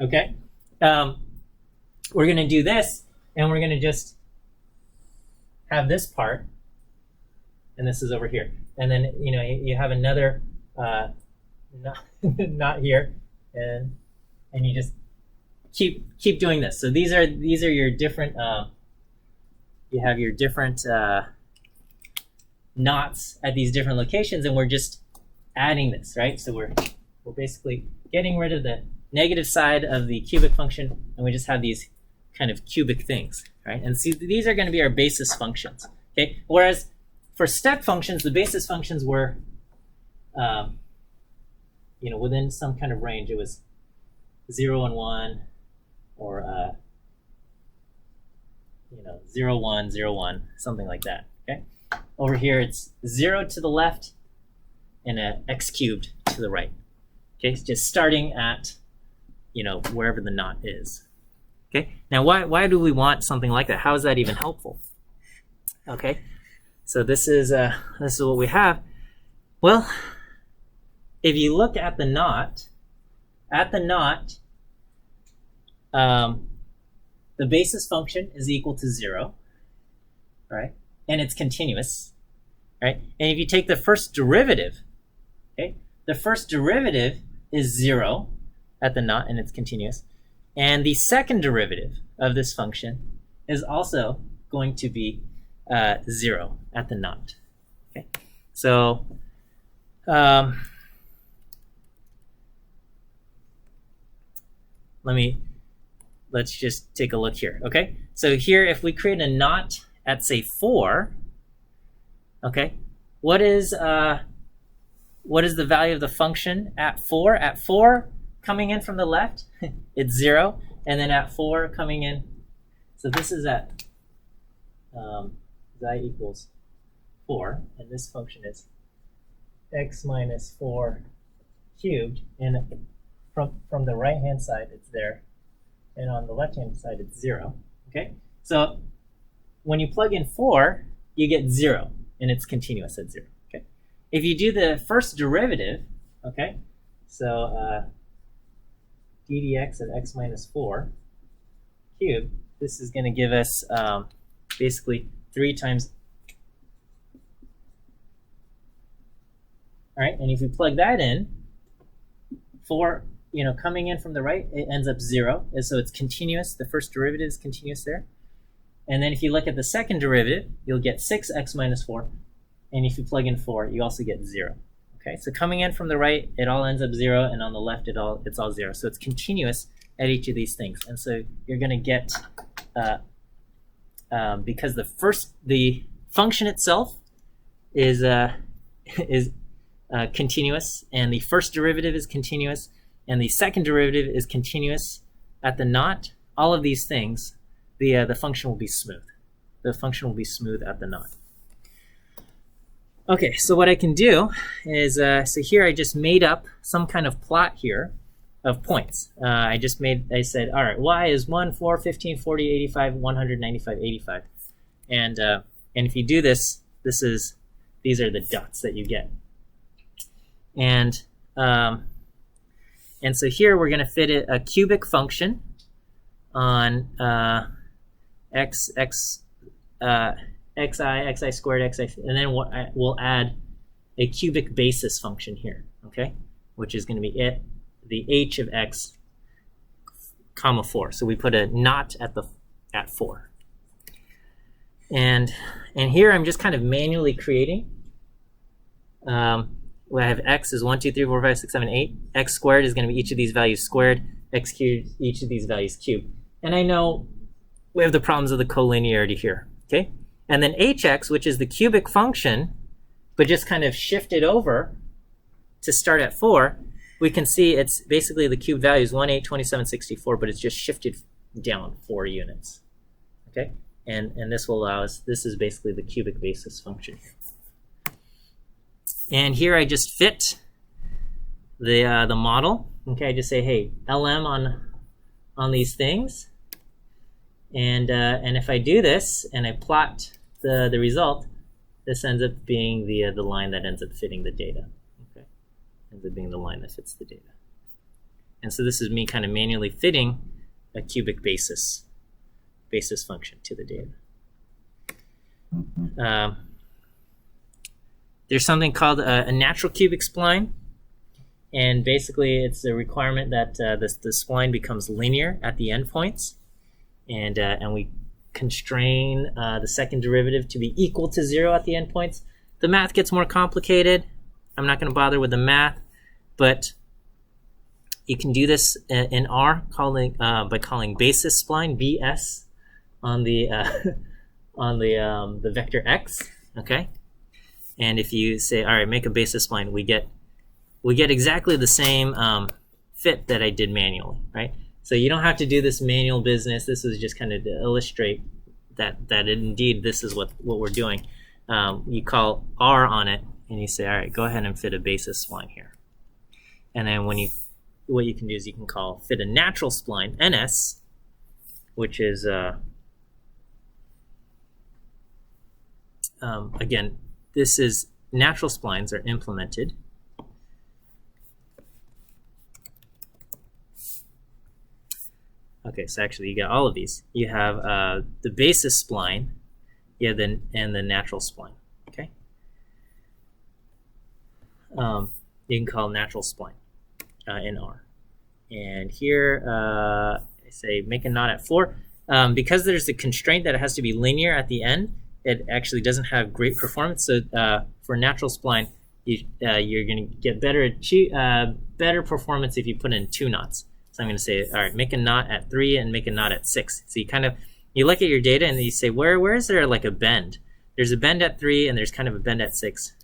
Okay. We're going to do this, and we're going to just have this part, and this is over here. And then, you know, you have another knot here, and you just keep doing this. So these are your different. You have your different knots at these different locations, and we're just adding this, right? So we're basically getting rid of the negative side of the cubic function, and we just have these kind of cubic things, right? And see, these are going to be our basis functions, okay? Whereas for step functions, the basis functions were, you know, within some kind of range. It was 0 and 1, or you know, 0, 1, 0, 1, something like that, okay? Over here, it's 0 to the left and a x cubed to the right. Okay, just starting at, you know, wherever the knot is. Okay, now why do we want something like that? How is that even helpful? Okay, so this is what we have. Well, if you look at the knot, the basis function is equal to 0, right? And it's continuous, right? And if you take the first derivative, okay, the first derivative is 0 at the knot, and it's continuous. And the second derivative of this function is also going to be 0 at the knot. Okay, so let's just take a look here. Okay, so here, if we create a knot at, say, 4, okay, what is the value of the function at 4? At 4, coming in from the left, it's 0, and then at 4 coming in, so this is at xi equals 4, and this function is x minus 4 cubed, and from the right hand side it's there, and on the left hand side it's 0. Okay, so when you plug in 4, you get 0, and it's continuous at 0. Okay, if you do the first derivative, okay, so d dx at x minus 4 cubed, this is going to give us basically 3 times. All right, and if you plug that in, 4, you know, coming in from the right, it ends up 0, and so it's continuous. The first derivative is continuous there. And then if you look at the second derivative, you'll get 6x minus 4, and if you plug in 4, you also get 0. Okay, so coming in from the right, it all ends up 0, and on the left, it's all 0. So it's continuous at each of these things, and so you're going to get because the function itself is continuous, and the first derivative is continuous, and the second derivative is continuous at the knot. All of these things, the function will be smooth. The function will be smooth at the knot. Okay, so what I can do is, so here I just made up some kind of plot here of points. I said, all right, y is 1, 4, 15, 40, 85, 100, 95, 85. And if you do this, these are the dots that you get. And so here we're going to fit a cubic function on xi squared xi, and then we'll add a cubic basis function here, okay, which is going to be the h of x, comma 4. So we put a not at 4, and here I'm just kind of manually creating. We have x is 1, 2, 3, 4, 5, 6, 7, 8. X squared is going to be each of these values squared. X cubed, each of these values cubed. And I know we have the problems of the collinearity here, okay? And then hx, which is the cubic function, but just kind of shifted over to start at 4, we can see it's basically the cubed values 1, 8, 27, 64, but it's just shifted down 4 units, okay? And this will allow us, this is basically the cubic basis function here. And here I just fit the model. Okay, I just say, hey, LM on these things, and if I do this and I plot the result, this ends up being the line that ends up fitting the data. Okay, ends up being the line that fits the data. And so this is me kind of manually fitting a cubic basis function to the data. There's something called a natural cubic spline, and basically it's a requirement that the spline becomes linear at the endpoints, and we constrain the second derivative to be equal to 0 at the endpoints. The math gets more complicated. I'm not going to bother with the math, but you can do this in R by calling basis spline BS on the vector x. Okay. And if you say, all right, make a basis spline, we get exactly the same fit that I did manually, right? So you don't have to do this manual business. This is just kind of to illustrate that indeed this is what we're doing. You call R on it, and you say, all right, go ahead and fit a basis spline here. And then what you can do is you can call fit a natural spline, NS, which is, again, this is natural splines are implemented. Okay, so actually you got all of these. You have the basis spline, and the natural spline. Okay, you can call natural spline in R. And here I say make a not at 4. Because there's a constraint that it has to be linear at the end, it actually doesn't have great performance. So for natural spline, you're going to get better performance if you put in 2 knots. So I'm going to say, all right, make a knot at 3 and make a knot at 6. So you look at your data and you say, where is there like a bend? There's a bend at 3 and there's kind of a bend at 6.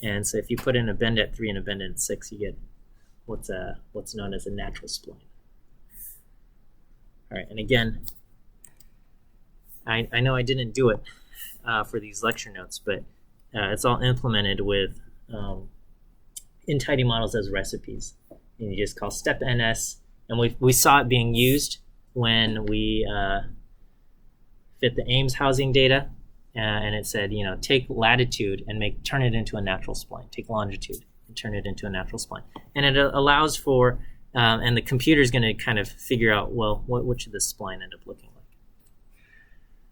And so if you put in a bend at 3 and a bend at 6, you get what's known as a natural spline. All right, and again, I know I didn't do it for these lecture notes, but it's all implemented with Untitled models as recipes. And you just call step NS, and we saw it being used when we fit the Ames housing data, and it said, take latitude and turn it into a natural spline. Take longitude and turn it into a natural spline. And it allows for, and the computer is going to kind of figure out, well, what should this spline end up looking like?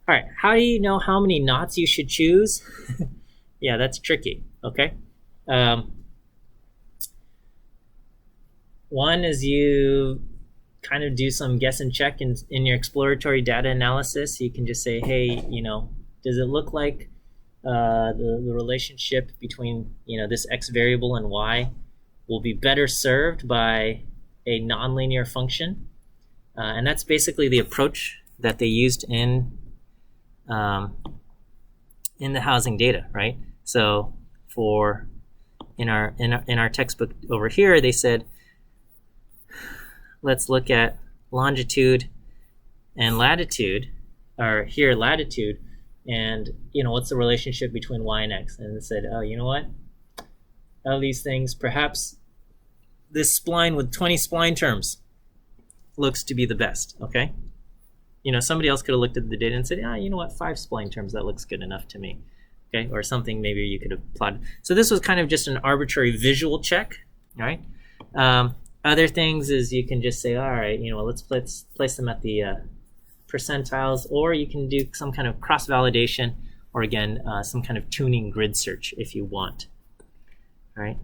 All right, how do you know how many knots you should choose? Yeah, that's tricky, okay? One is you kind of do some guess and check in your exploratory data analysis. You can just say, hey, does it look like the relationship between this x variable and y will be better served by a nonlinear function? And that's basically the approach that they used in the housing data, right? So in our textbook over here, they said, let's look at longitude and latitude, or here latitude, and what's the relationship between y and x? And it said, oh, you know what? Out of these things, perhaps this spline with 20 spline terms looks to be the best, okay? Somebody else could have looked at the data and said, you know what, 5 spline terms, that looks good enough to me, okay? Or something maybe you could have plotted. So this was kind of just an arbitrary visual check, all right? Other things is you can just say, all right, let's place them at the percentiles, or you can do some kind of cross-validation, or again, some kind of tuning grid search if you want. All right.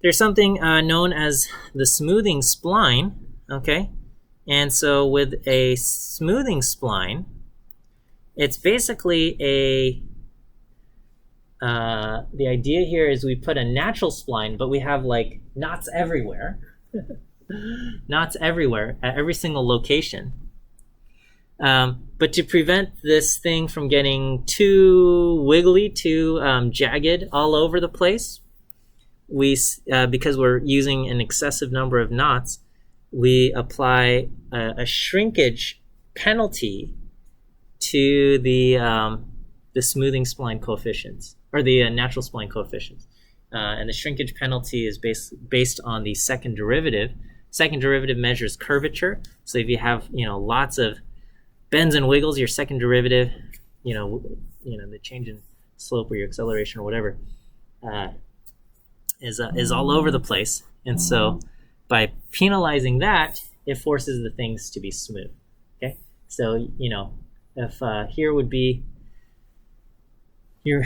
There's something known as the smoothing spline, okay? And so with a smoothing spline, it's basically the idea here is we put a natural spline, but we have like knots everywhere. Knots everywhere at every single location. But to prevent this thing from getting too wiggly, too jagged all over the place, because we're using an excessive number of knots, we apply a shrinkage penalty to the smoothing spline coefficients, or the natural spline coefficients. And the shrinkage penalty is based on the second derivative. Second derivative measures curvature. So if you have lots of bends and wiggles, your second derivative, the change in slope or your acceleration or whatever, is all over the place. And so by penalizing that, it forces the things to be smooth. Okay, so if here would be your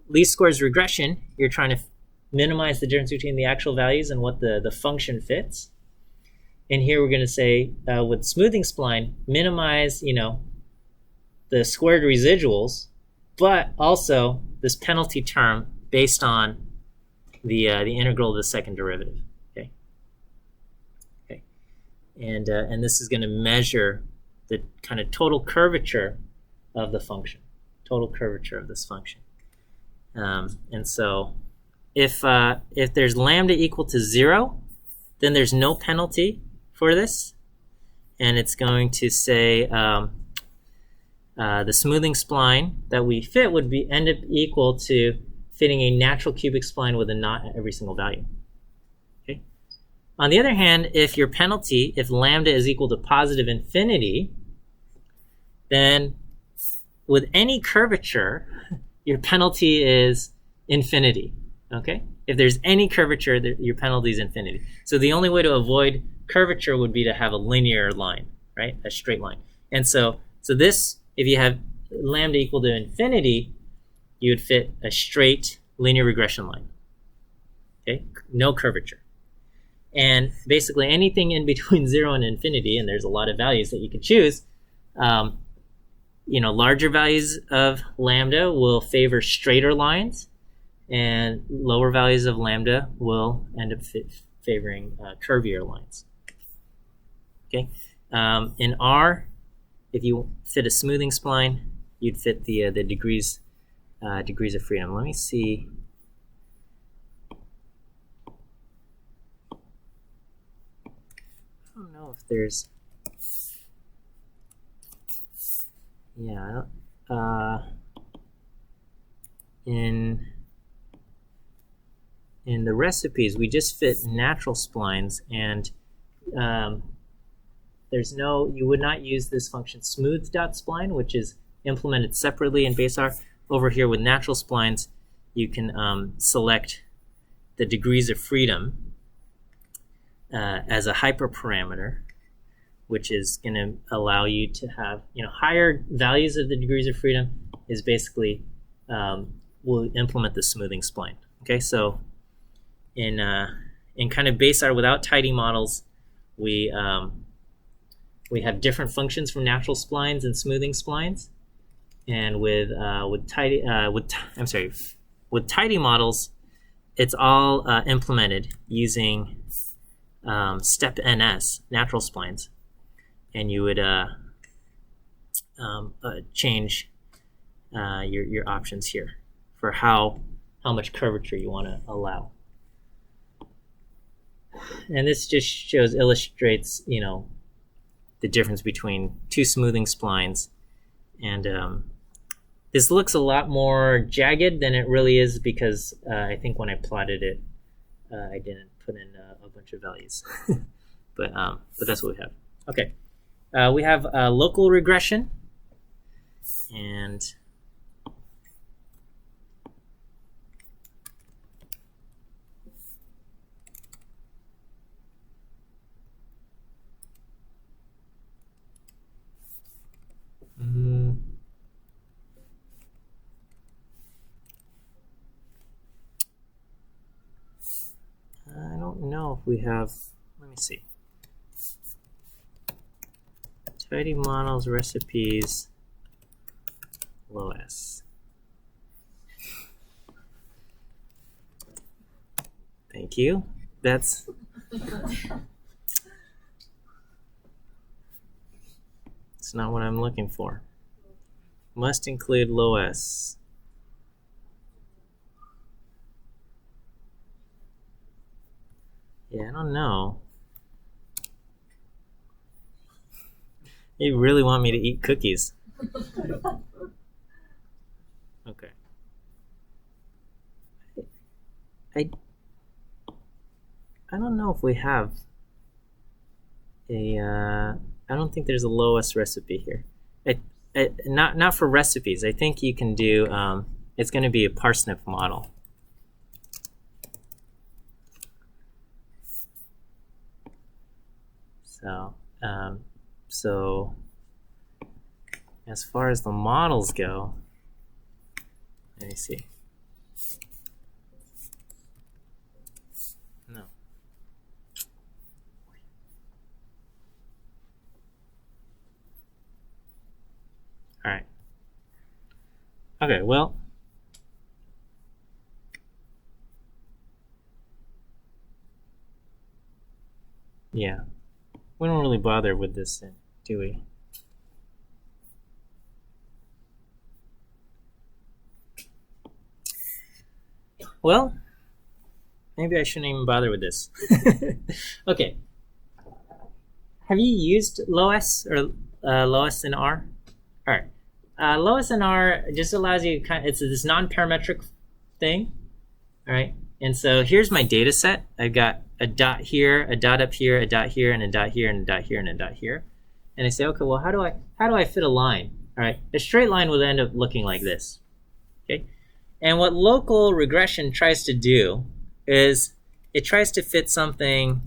least squares regression, you're trying to minimize the difference between the actual values and what the function fits. And here we're going to say with smoothing spline, minimize the squared residuals, but also this penalty term based on the integral of the second derivative. Okay. And this is going to measure the kind of total curvature of the function, total curvature of this function. And so if there's lambda equal to 0, then there's no penalty for this, and it's going to say the smoothing spline that we fit would end up equal to fitting a natural cubic spline with a knot at every single value. Okay. On the other hand, if your penalty, if lambda is equal to positive infinity, then with any curvature, your penalty is infinity. Okay. If there's any curvature, your penalty is infinity. So the only way to avoid curvature would be to have a linear line, right? A straight line. And so this, if you have lambda equal to infinity, you would fit a straight linear regression line. Okay, no curvature. And basically anything in between 0 and infinity, and there's a lot of values that you could choose, larger values of lambda will favor straighter lines, and lower values of lambda will end up favoring curvier lines. Okay, in R, if you fit a smoothing spline, you'd fit the degrees of freedom. Let me see. I don't know if there's. Yeah. In the recipes, we just fit natural splines, and you would not use this function smooth.spline, which is implemented separately in base R. Over here with natural splines, you can select the degrees of freedom as a hyperparameter, which is going to allow you to have higher values of the degrees of freedom is basically will implement the smoothing spline. Okay, so in kind of base R without tidy models, we have different functions from natural splines and smoothing splines, and with tidy models, it's all implemented using step NS, natural splines, and you would change your options here for how much curvature you want to allow. And this just illustrates the difference between two smoothing splines, and this looks a lot more jagged than it really is because I think when I plotted it, I didn't put in a bunch of values, but that's what we have. Okay, we have local regression. And I don't know if we have, let me see. Tidy models, recipes, low S. Thank you. That's it's not what I'm looking for. Must include low S. Yeah, I don't know. You really want me to eat cookies? Okay. I don't know if we have a. I don't think there's a low S recipe here. Not for recipes. I think you can do. It's going to be a parsnip model. So as far as the models go, let me see. No. All right. Okay, well, yeah. We don't really bother with this, do we? Well, maybe I shouldn't even bother with this. Okay. Have you used LOS or LOS in R? All right. LOS in R just allows you it's this non-parametric thing. All right. And so here's my data set. I've got a dot here, a dot up here, a dot here, and a dot here, and a dot here, and a dot here. And I say, okay, well, how do I fit a line? All right, a straight line will end up looking like this. Okay, and what local regression tries to do is it tries to fit something,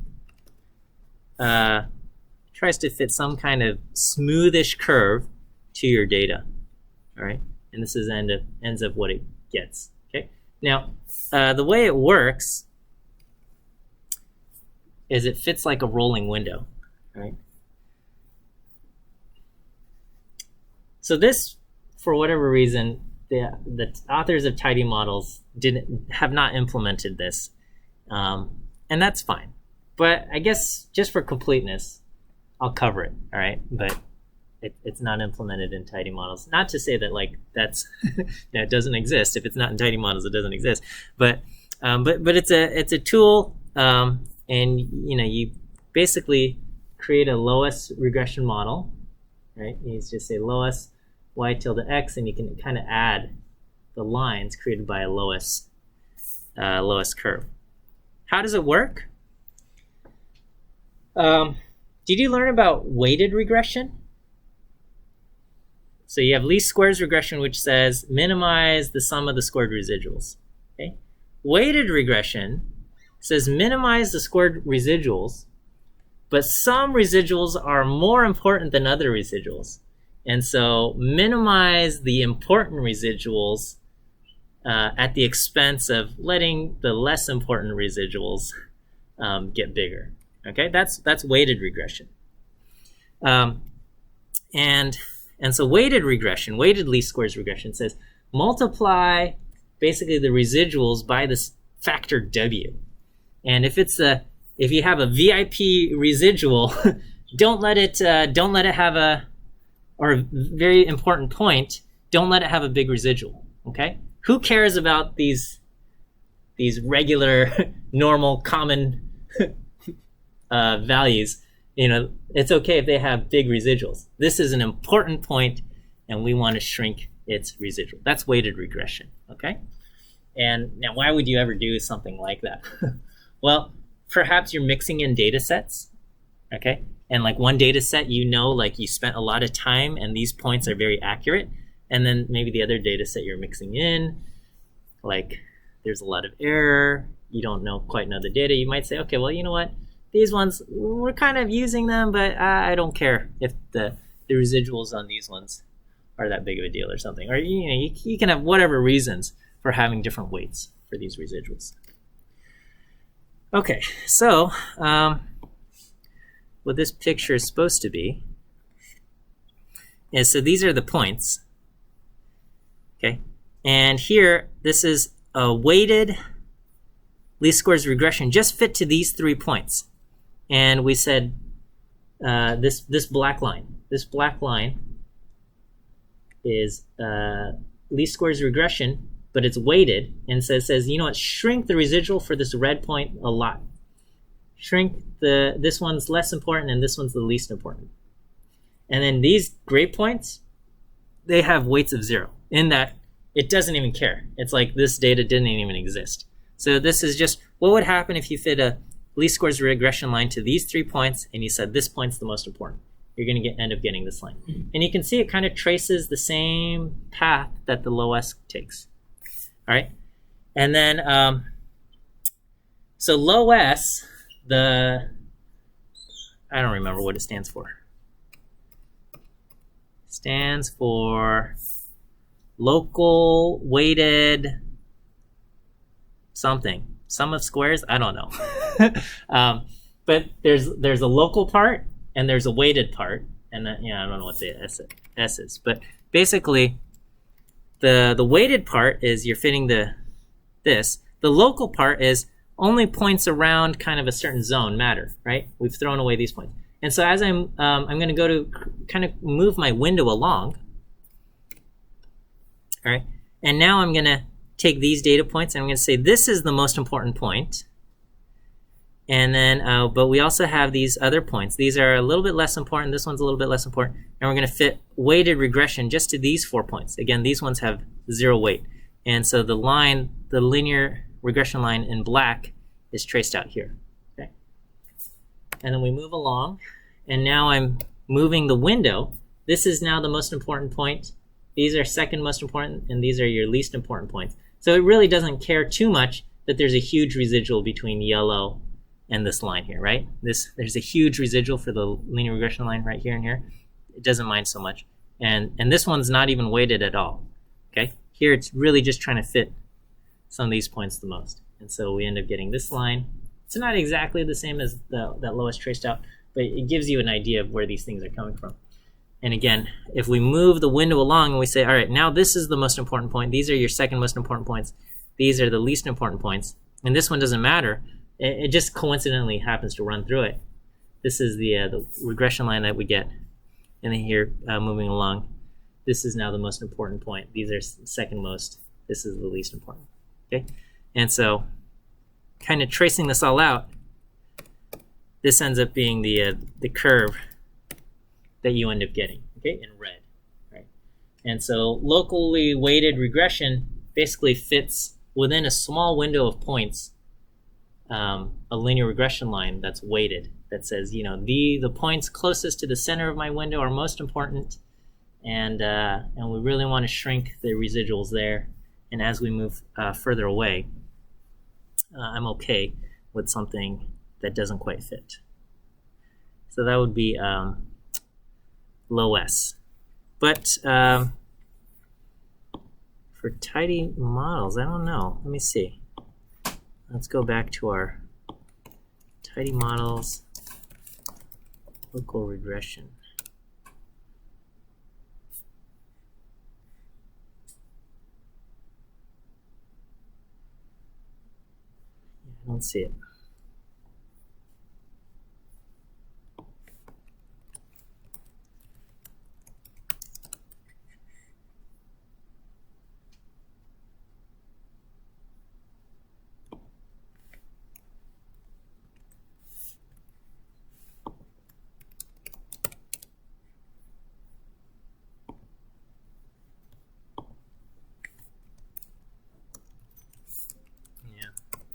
tries to fit some kind of smoothish curve to your data. All right, and this is ends up what it gets. Okay, now the way it works is it fits like a rolling window, right? So this, for whatever reason, the authors of tidy models have not implemented this, and that's fine. But I guess just for completeness, I'll cover it, all right? But it's not implemented in tidy models. Not to say that like that's it doesn't exist. If it's not in tidy models, it doesn't exist. But it's a tool. And you basically create a lowest regression model, right? You just say lowest y tilde x, and you can kind of add the lines created by a lowest curve. How does it work? Did you learn about weighted regression? So you have least squares regression, which says minimize the sum of the squared residuals. Okay, weighted regression says minimize the squared residuals, but some residuals are more important than other residuals. And so minimize the important residuals at the expense of letting the less important residuals get bigger. Okay, that's weighted regression. And so weighted regression, weighted least squares regression says multiply basically the residuals by this factor W. And if you have a VIP residual, don't let it have a, or a very important point, don't let it have a big residual. Okay? Who cares about these regular, normal, common values? It's okay if they have big residuals. This is an important point, and we want to shrink its residual. That's weighted regression. Okay? And now, why would you ever do something like that? Well, perhaps you're mixing in data sets, okay? And like one data set, like you spent a lot of time and these points are very accurate. And then maybe the other data set you're mixing in, like there's a lot of error, you don't quite know the data, you might say, okay, well, you know what? These ones, we're kind of using them, but I don't care if the residuals on these ones are that big of a deal or something. Or you can have whatever reasons for having different weights for these residuals. Okay, so what this picture is supposed to be is, so these are the points, okay? And here, this is a weighted least squares regression, just fit to these 3 points. And we said this black line is least squares regression, but it's weighted, and so it says, you know what, shrink the residual for this red point a lot. Shrink this one's less important and this one's the least important. And then these gray points, they have weights of 0, in that it doesn't even care. It's like this data didn't even exist. So this is just what would happen if you fit a least squares regression line to these 3 points and you said this point's the most important. You're going to end up getting this line. And you can see it kind of traces the same path that the low S takes. All right. And then, so low S, I don't remember what it stands for. It stands for local weighted something. Sum of squares? I don't know. But there's a local part and there's a weighted part. And I don't know what the S is. But basically, the weighted part is you're fitting this. The local part is only points around kind of a certain zone matter, right? We've thrown away these points. And so as I'm going to go to kind of move my window along, all right? And now I'm going to take these data points and I'm going to say this is the most important point. And then, but we also have these other points. These are a little bit less important. This one's a little bit less important. And we're going to fit weighted regression just to these 4 points. Again, these ones have 0 weight. And so the line, the linear regression line in black is traced out here. Okay. And then we move along. And now I'm moving the window. This is now the most important point. These are second most important, and these are your least important points. So it really doesn't care too much that there's a huge residual between yellow and this line here, right? There's a huge residual for the linear regression line right here and here. It doesn't mind so much. And this one's not even weighted at all, okay? Here it's really just trying to fit some of these points the most. And so we end up getting this line. It's not exactly the same as that lowest traced out, but it gives you an idea of where these things are coming from. And again, if we move the window along and we say, all right, now this is the most important point. These are your second most important points. These are the least important points. And this one doesn't matter. It just coincidentally happens to run through it. This is the regression line that we get. And then here, moving along, this is now the most important point. These are second most. This is the least important. Okay? And so kind of tracing this all out, this ends up being the curve that you end up getting, okay, in red, right? And so locally weighted regression basically fits within a small window of points a linear regression line that's weighted, that says, you know, the points closest to the center of my window are most important, and we really want to shrink the residuals there. And as we move further away, I'm okay with something that doesn't quite fit. So that would be low S. But for tidy models, I don't know. Let me see. Let's go back to our tidy models, local regression. I don't see it.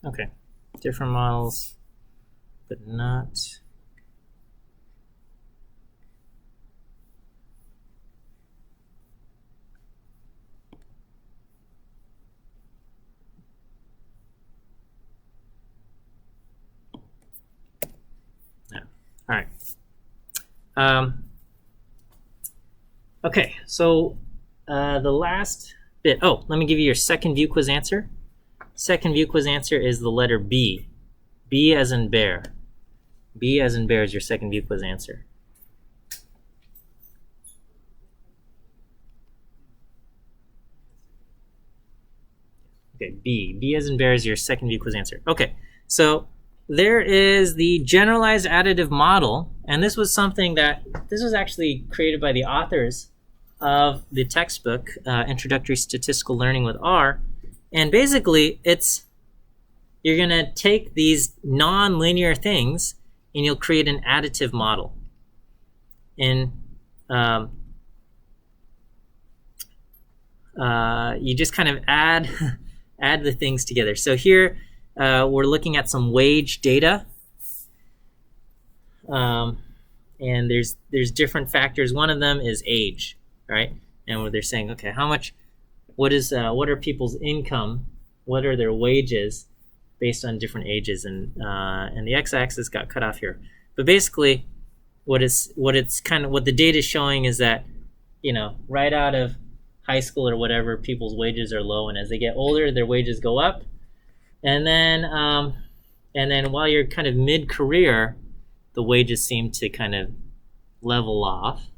Okay, different models, but not. All right. Okay, so the last bit. Oh, let me give you your second view quiz answer. Second view quiz answer is the letter B. B as in bear. B as in bear is your second view quiz answer. Okay, B. B as in bear is your second view quiz answer. Okay, so there is the generalized additive model, and this was something this was actually created by the authors of the textbook, Introductory Statistical Learning with R. And basically, you're going to take these non-linear things, and you'll create an additive model. And you just kind of add the things together. So here we're looking at some wage data, and there's different factors. One of them is age, right? And where they're saying, okay, what are people's income? What are their wages based on different ages? And the x-axis got cut off here. But basically, what the data is showing is that, right out of high school or whatever, people's wages are low, and as they get older, their wages go up. And then while you're kind of mid-career, the wages seem to kind of level off.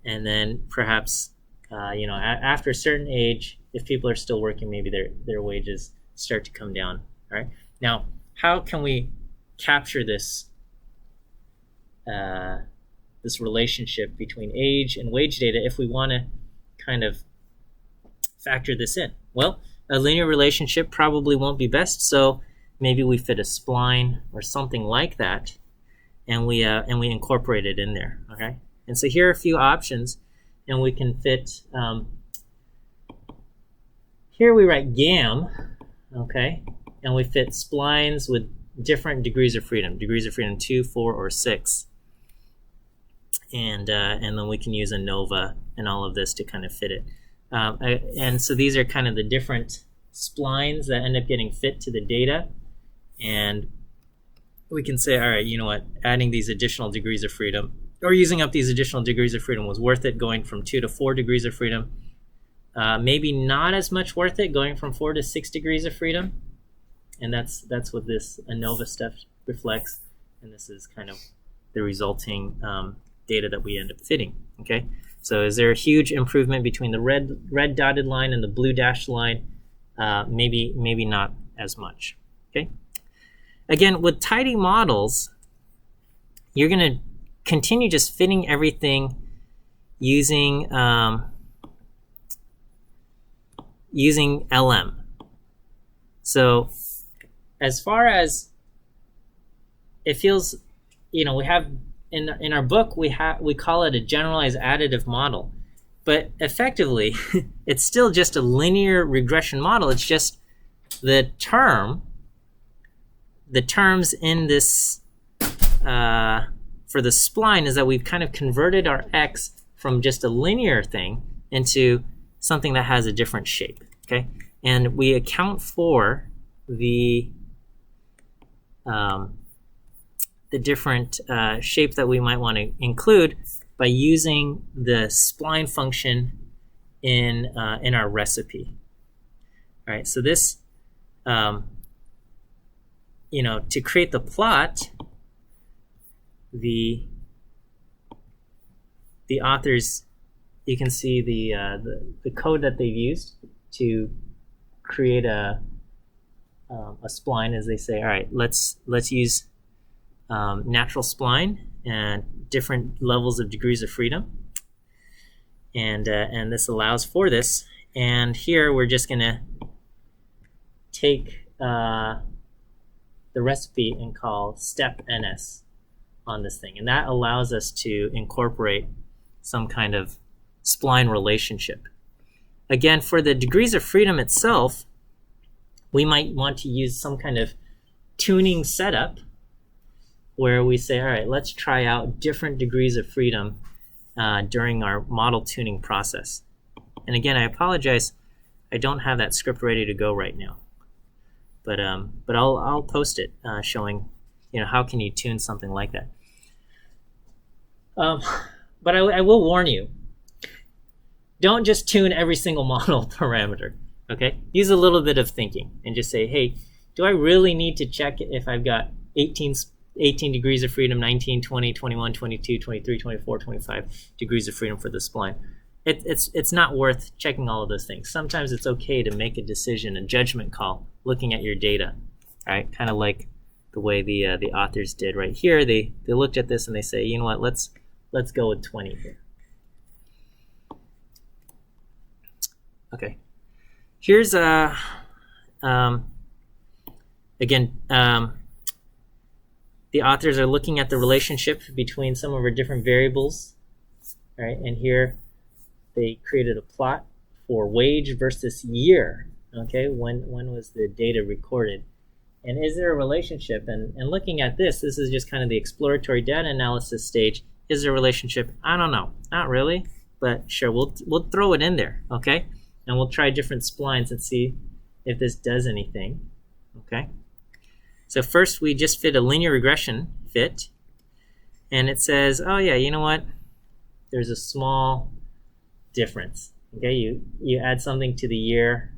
And then perhaps, after a certain age, if people are still working, maybe their wages start to come down. All right. Now, how can we capture this relationship between age and wage data if we want to kind of factor this in? Well, a linear relationship probably won't be best, so maybe we fit a spline or something like that, and we incorporate it in there. Okay. And so here are a few options, and we can fit. Here we write GAM, okay, and we fit splines with different degrees of freedom 2, 4, or 6, and then we can use Anova and all of this to kind of fit it. And so these are kind of the different splines that end up getting fit to the data, and we can say, all right, you know what, adding these additional degrees of freedom, or using up these additional degrees of freedom, was worth it. Going from 2 to 4 degrees of freedom, maybe not as much worth it going from 4 to 6 degrees of freedom. And that's what this Anova stuff reflects, and this is kind of the resulting data that we end up fitting. Okay, so is there a huge improvement between the red dotted line and the blue dashed line? Maybe not as much. Okay, again, with tidy models, you're going to continue just fitting everything using LM. So as far as it feels, we have in our book we call it a generalized additive model, but effectively it's still just a linear regression model. It's just the terms in this for the spline is that we've kind of converted our x from just a linear thing into something that has a different shape. Okay, and we account for the different shape that we might want to include by using the spline function in our recipe. All right, so this, to create the plot, the authors, you can see the code that they've used to create a spline, as they say, all right, let's use natural spline and different levels of degrees of freedom, and this allows for this. And here we're just going to take the recipe and call step ns on this thing, and that allows us to incorporate some kind of spline relationship. Again, for the degrees of freedom itself, we might want to use some kind of tuning setup where we say, all right, let's try out different degrees of freedom during our model tuning process. And again, I apologize, I don't have that script ready to go right now, but I'll post it showing how can you tune something like that. But I will warn you, don't just tune every single model parameter, okay? Use a little bit of thinking and just say, hey, do I really need to check if I've got 18 degrees of freedom, 19, 20, 21, 22, 23, 24, 25 degrees of freedom for the spline? It's not worth checking all of those things. Sometimes it's okay to make a decision, a judgment call, looking at your data, right? Kind of like the way the authors did right here. They looked at this and they say, you know what, let's go with 20 here. Okay, here's again, the authors are looking at the relationship between some of our different variables, right? And here they created a plot for wage versus year. Okay, when was the data recorded? And is there a relationship? And looking at this is just kind of the exploratory data analysis stage. Is there a relationship? I don't know, not really, but sure, we'll throw it in there, okay? And we'll try different splines and see if this does anything, okay? So first we just fit a linear regression fit, and it says, oh yeah, you know what? There's a small difference, okay? You add something to the year,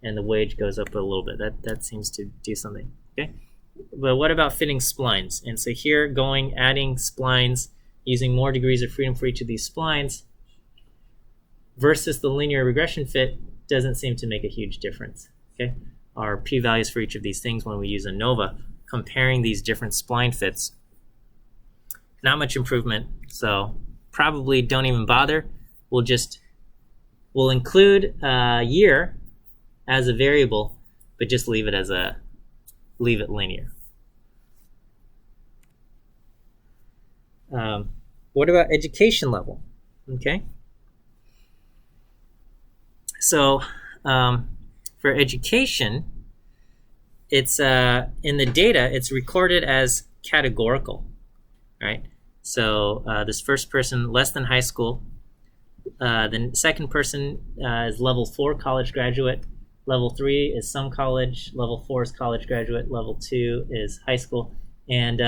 and the wage goes up a little bit. That seems to do something, okay? But what about fitting splines? And so here, adding splines, using more degrees of freedom for each of these splines, versus the linear regression fit doesn't seem to make a huge difference, okay? Our p-values for each of these things when we use Anova, comparing these different spline fits, not much improvement, so probably don't even bother. We'll include year as a variable, but just leave it linear. What about education level? Okay. So for education, it's in the data, it's recorded as categorical, right? So this first person, less than high school. The second person is level 4 college graduate. Level 3 is some college. Level 4 is college graduate. Level 2 is high school. And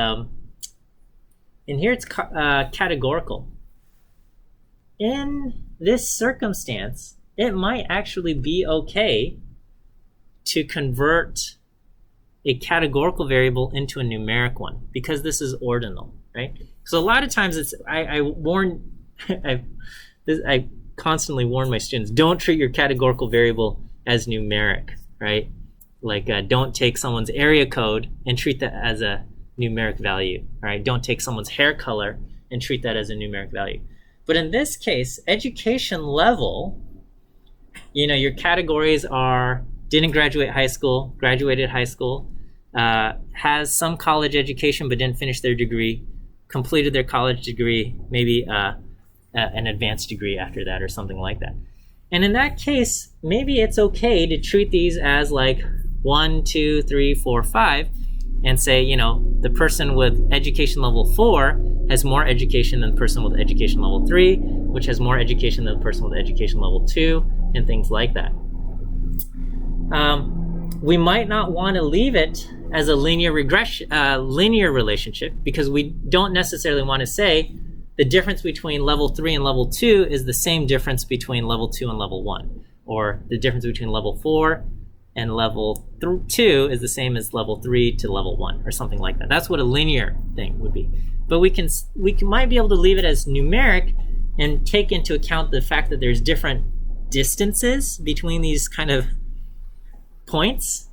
here it's categorical. In this circumstance, it might actually be okay to convert a categorical variable into a numeric one because this is ordinal, right? So a lot of times I constantly warn my students, don't treat your categorical variable as numeric, right? Like don't take someone's area code and treat that as a numeric value, right? Don't take someone's hair color and treat that as a numeric value. But in this case, education level, your categories are didn't graduate high school, graduated high school, has some college education but didn't finish their degree, completed their college degree, maybe an advanced degree after that or something like that. And in that case, maybe it's okay to treat these as like 1, 2, 3, 4, 5, and say, the person with education level 4 has more education than the person with education level 3, which has more education than the person with education level 2, and things like that. We might not want to leave it as a linear regression, linear relationship, because we don't necessarily want to say the difference between level 3 and level 2 is the same difference between level 2 and level 1, or the difference between level 4 and level 2 is the same as level 3 to level 1, or something like that. That's what a linear thing would be. But we might be able to leave it as numeric and take into account the fact that there's different distances between these kind of points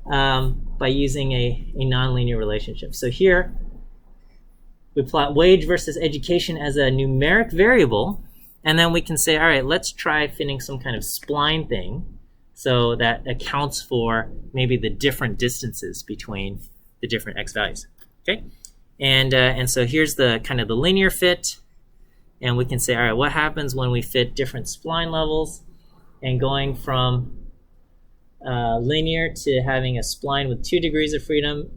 by using a nonlinear relationship. So here we plot wage versus education as a numeric variable, and then we can say, all right, let's try fitting some kind of spline thing so that accounts for maybe the different distances between the different x values. Okay, and so here's the kind of the linear fit, and we can say, all right, what happens when we fit different spline levels, and going from linear to having a spline with 2 degrees of freedom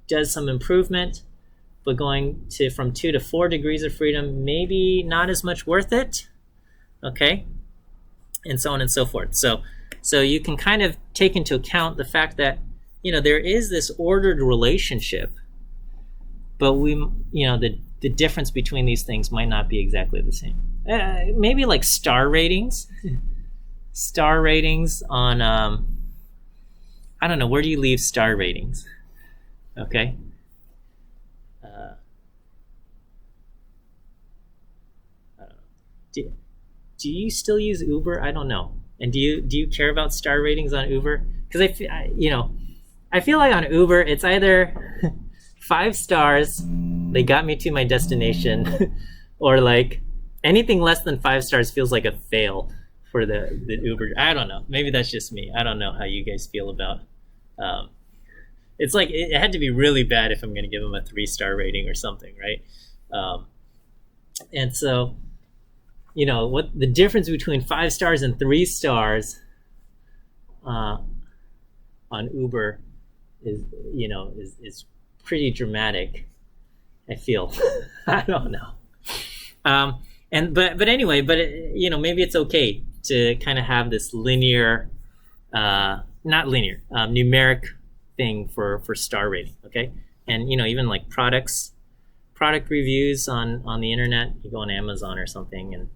does some improvement, but going from 2 to 4 degrees of freedom, maybe not as much worth it, okay? And so on and so forth. So you can kind of take into account the fact that, there is this ordered relationship, but the the difference between these things might not be exactly the same. Maybe like star ratings. Star ratings on, I don't know, where do you leave star ratings? Okay. I don't know. Do you still use Uber? I don't know. And do you care about star ratings on Uber? Because I feel like on Uber it's either 5 stars, they got me to my destination, or like anything less than 5 stars feels like a fail for the Uber. I don't know. Maybe that's just me. I don't know how you guys feel about. It's like it had to be really bad if I'm going to give them a 3-star rating or something, right? And so, what the difference between 5 stars and 3 stars on Uber is pretty dramatic. I feel. I don't know. But anyway, maybe it's okay to kind of have this linear, not linear, numeric thing for star rating. Okay, and even like product reviews on the internet. You go on Amazon or something, and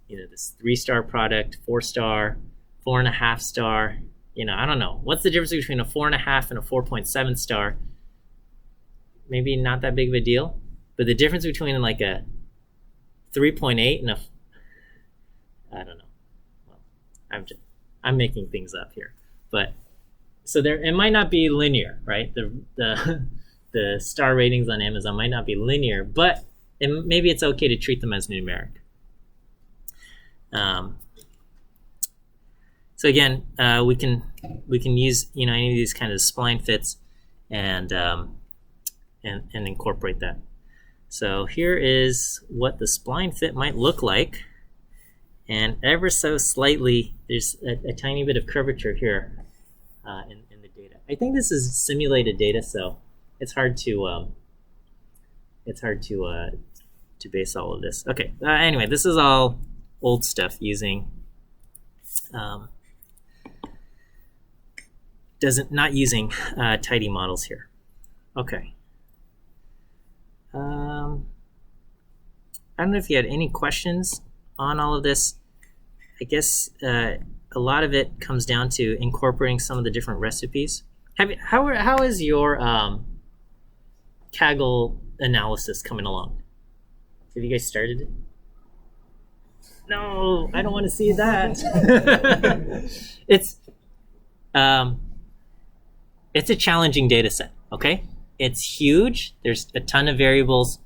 this 3-star product, 4-star, 4.5 star. I don't know. What's the difference between a 4.5 and a 4.7 star? Maybe not that big of a deal, but the difference between like a 3.8 and I don't know. Well, I'm making things up here, but so it might not be linear, right? The star ratings on Amazon might not be linear, but maybe it's okay to treat them as numeric. So again, we can use any of these kind of spline fits and incorporate that. So here is what the spline fit might look like, and ever so slightly there's a tiny bit of curvature here in the data. I think this is simulated data, so it's hard to base all of this. Okay. Anyway, this is all old stuff using not using tidy models here. Okay. I don't know if you had any questions on all of this. I guess a lot of it comes down to incorporating some of the different recipes. How is your Kaggle analysis coming along? Have you guys started it? No, I don't want to see that. It's a challenging data set, okay? It's huge. There's a ton of variables,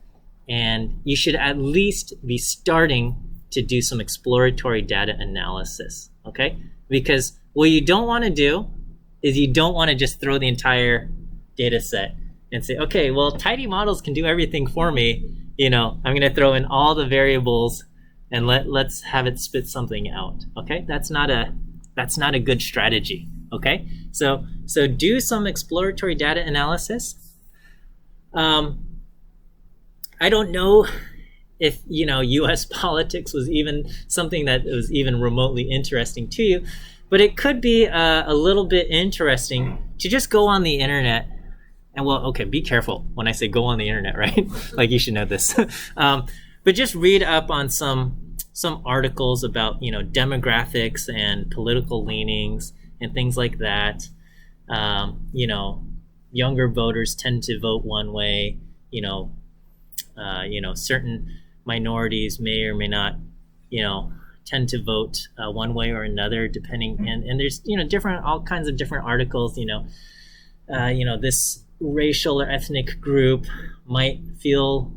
and you should at least be starting to do some exploratory data analysis, okay? Because what you don't want to do is you don't want to just throw the entire data set and say, okay, well, tidy models can do everything for me. I'm going to throw in all the variables and let's have it spit something out, okay? That's not a good strategy, okay? So do some exploratory data analysis. I don't know if U.S. politics was even something that was even remotely interesting to you, but it could be a little bit interesting to just go on the internet. And well, okay, be careful when I say go on the internet, right? Like you should know this. But just read up on some articles about demographics and political leanings and things like that. Younger voters tend to vote one way. Certain minorities may or may not, tend to vote one way or another, depending. And there's all kinds of different articles. This racial or ethnic group might feel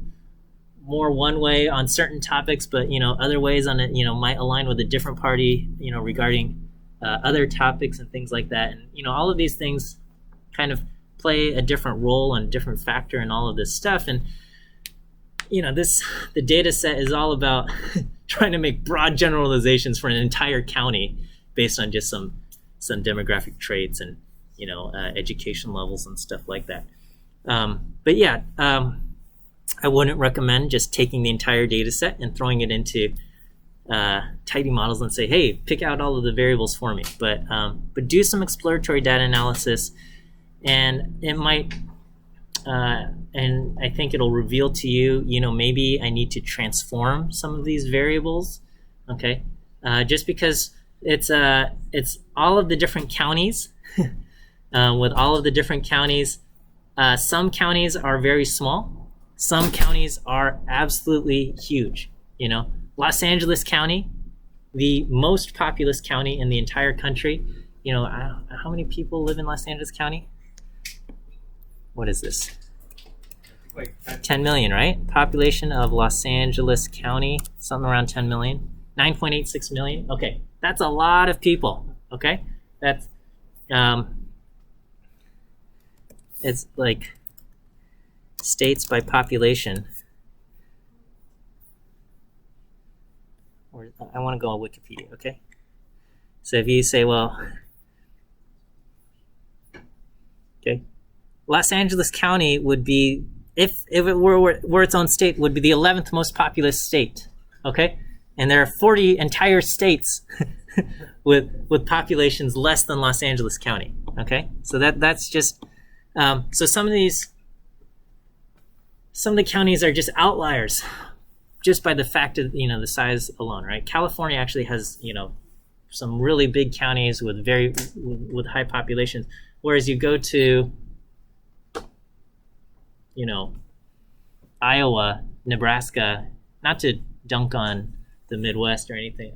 more one way on certain topics, but other ways on it might align with a different party regarding other topics and things like that. And all of these things kind of play a different role and different factor in all of this stuff. And the data set is all about trying to make broad generalizations for an entire county based on just some demographic traits and education levels and stuff like that. I wouldn't recommend just taking the entire data set and throwing it into tidy models and say, hey, pick out all of the variables for me. But do some exploratory data analysis, and it might and I think it'll reveal to you, maybe I need to transform some of these variables, okay? Just because it's all of the different counties, with all of the different counties, some counties are very small, some counties are absolutely huge, Los Angeles County, the most populous county in the entire country, how many people live in Los Angeles County? What is this? Like 10 million, right? Population of Los Angeles County, something around 10 million. 9.86 million. Okay, that's a lot of people. Okay, that's it's like states by population. Or I want to go on Wikipedia. Okay, so if you say, well, okay, Los Angeles County would be, if it were its own state, would be the 11th most populous state. Okay, and there are 40 entire states with populations less than Los Angeles County. Okay, so that's just so some of the counties are just outliers, just by the fact of the size alone, right? California actually has some really big counties with with high populations, whereas you go to Iowa, Nebraska, not to dunk on the Midwest or anything,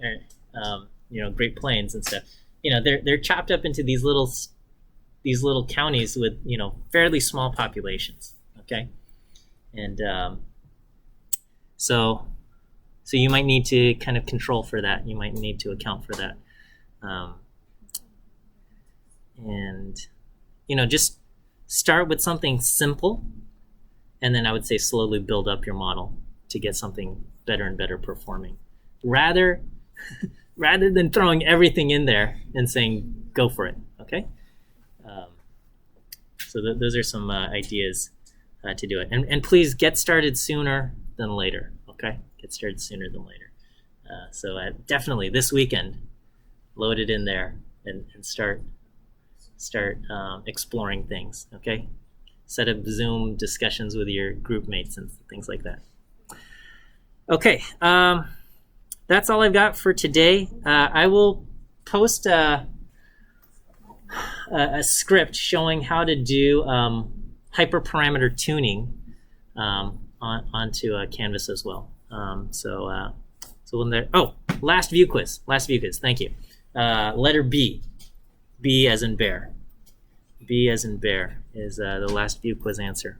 or Great Plains and stuff. They're chopped up into these little counties with fairly small populations. Okay, and so you might need to kind of control for that. You might need to account for that, and just start with something simple, and then I would say slowly build up your model to get something better and better performing, rather than throwing everything in there and saying go for it. Okay, so those are some ideas to do it, and please get started sooner than later. Okay, get started sooner than later. So definitely this weekend, load it in there and start exploring things. Okay, set up Zoom discussions with your group mates and things like that. Okay, that's all I've got for today. I will post a script showing how to do hyperparameter tuning onto Canvas as well. So when there, last view quiz. Thank you. Letter B as in bear. B as in bear is the last view quiz answer.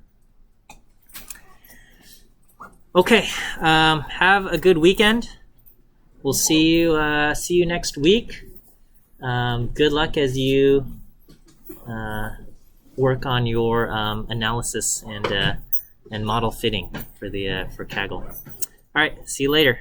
Okay, have a good weekend. We'll see you next week. Good luck as you work on your analysis and model fitting for Kaggle. All right, see you later.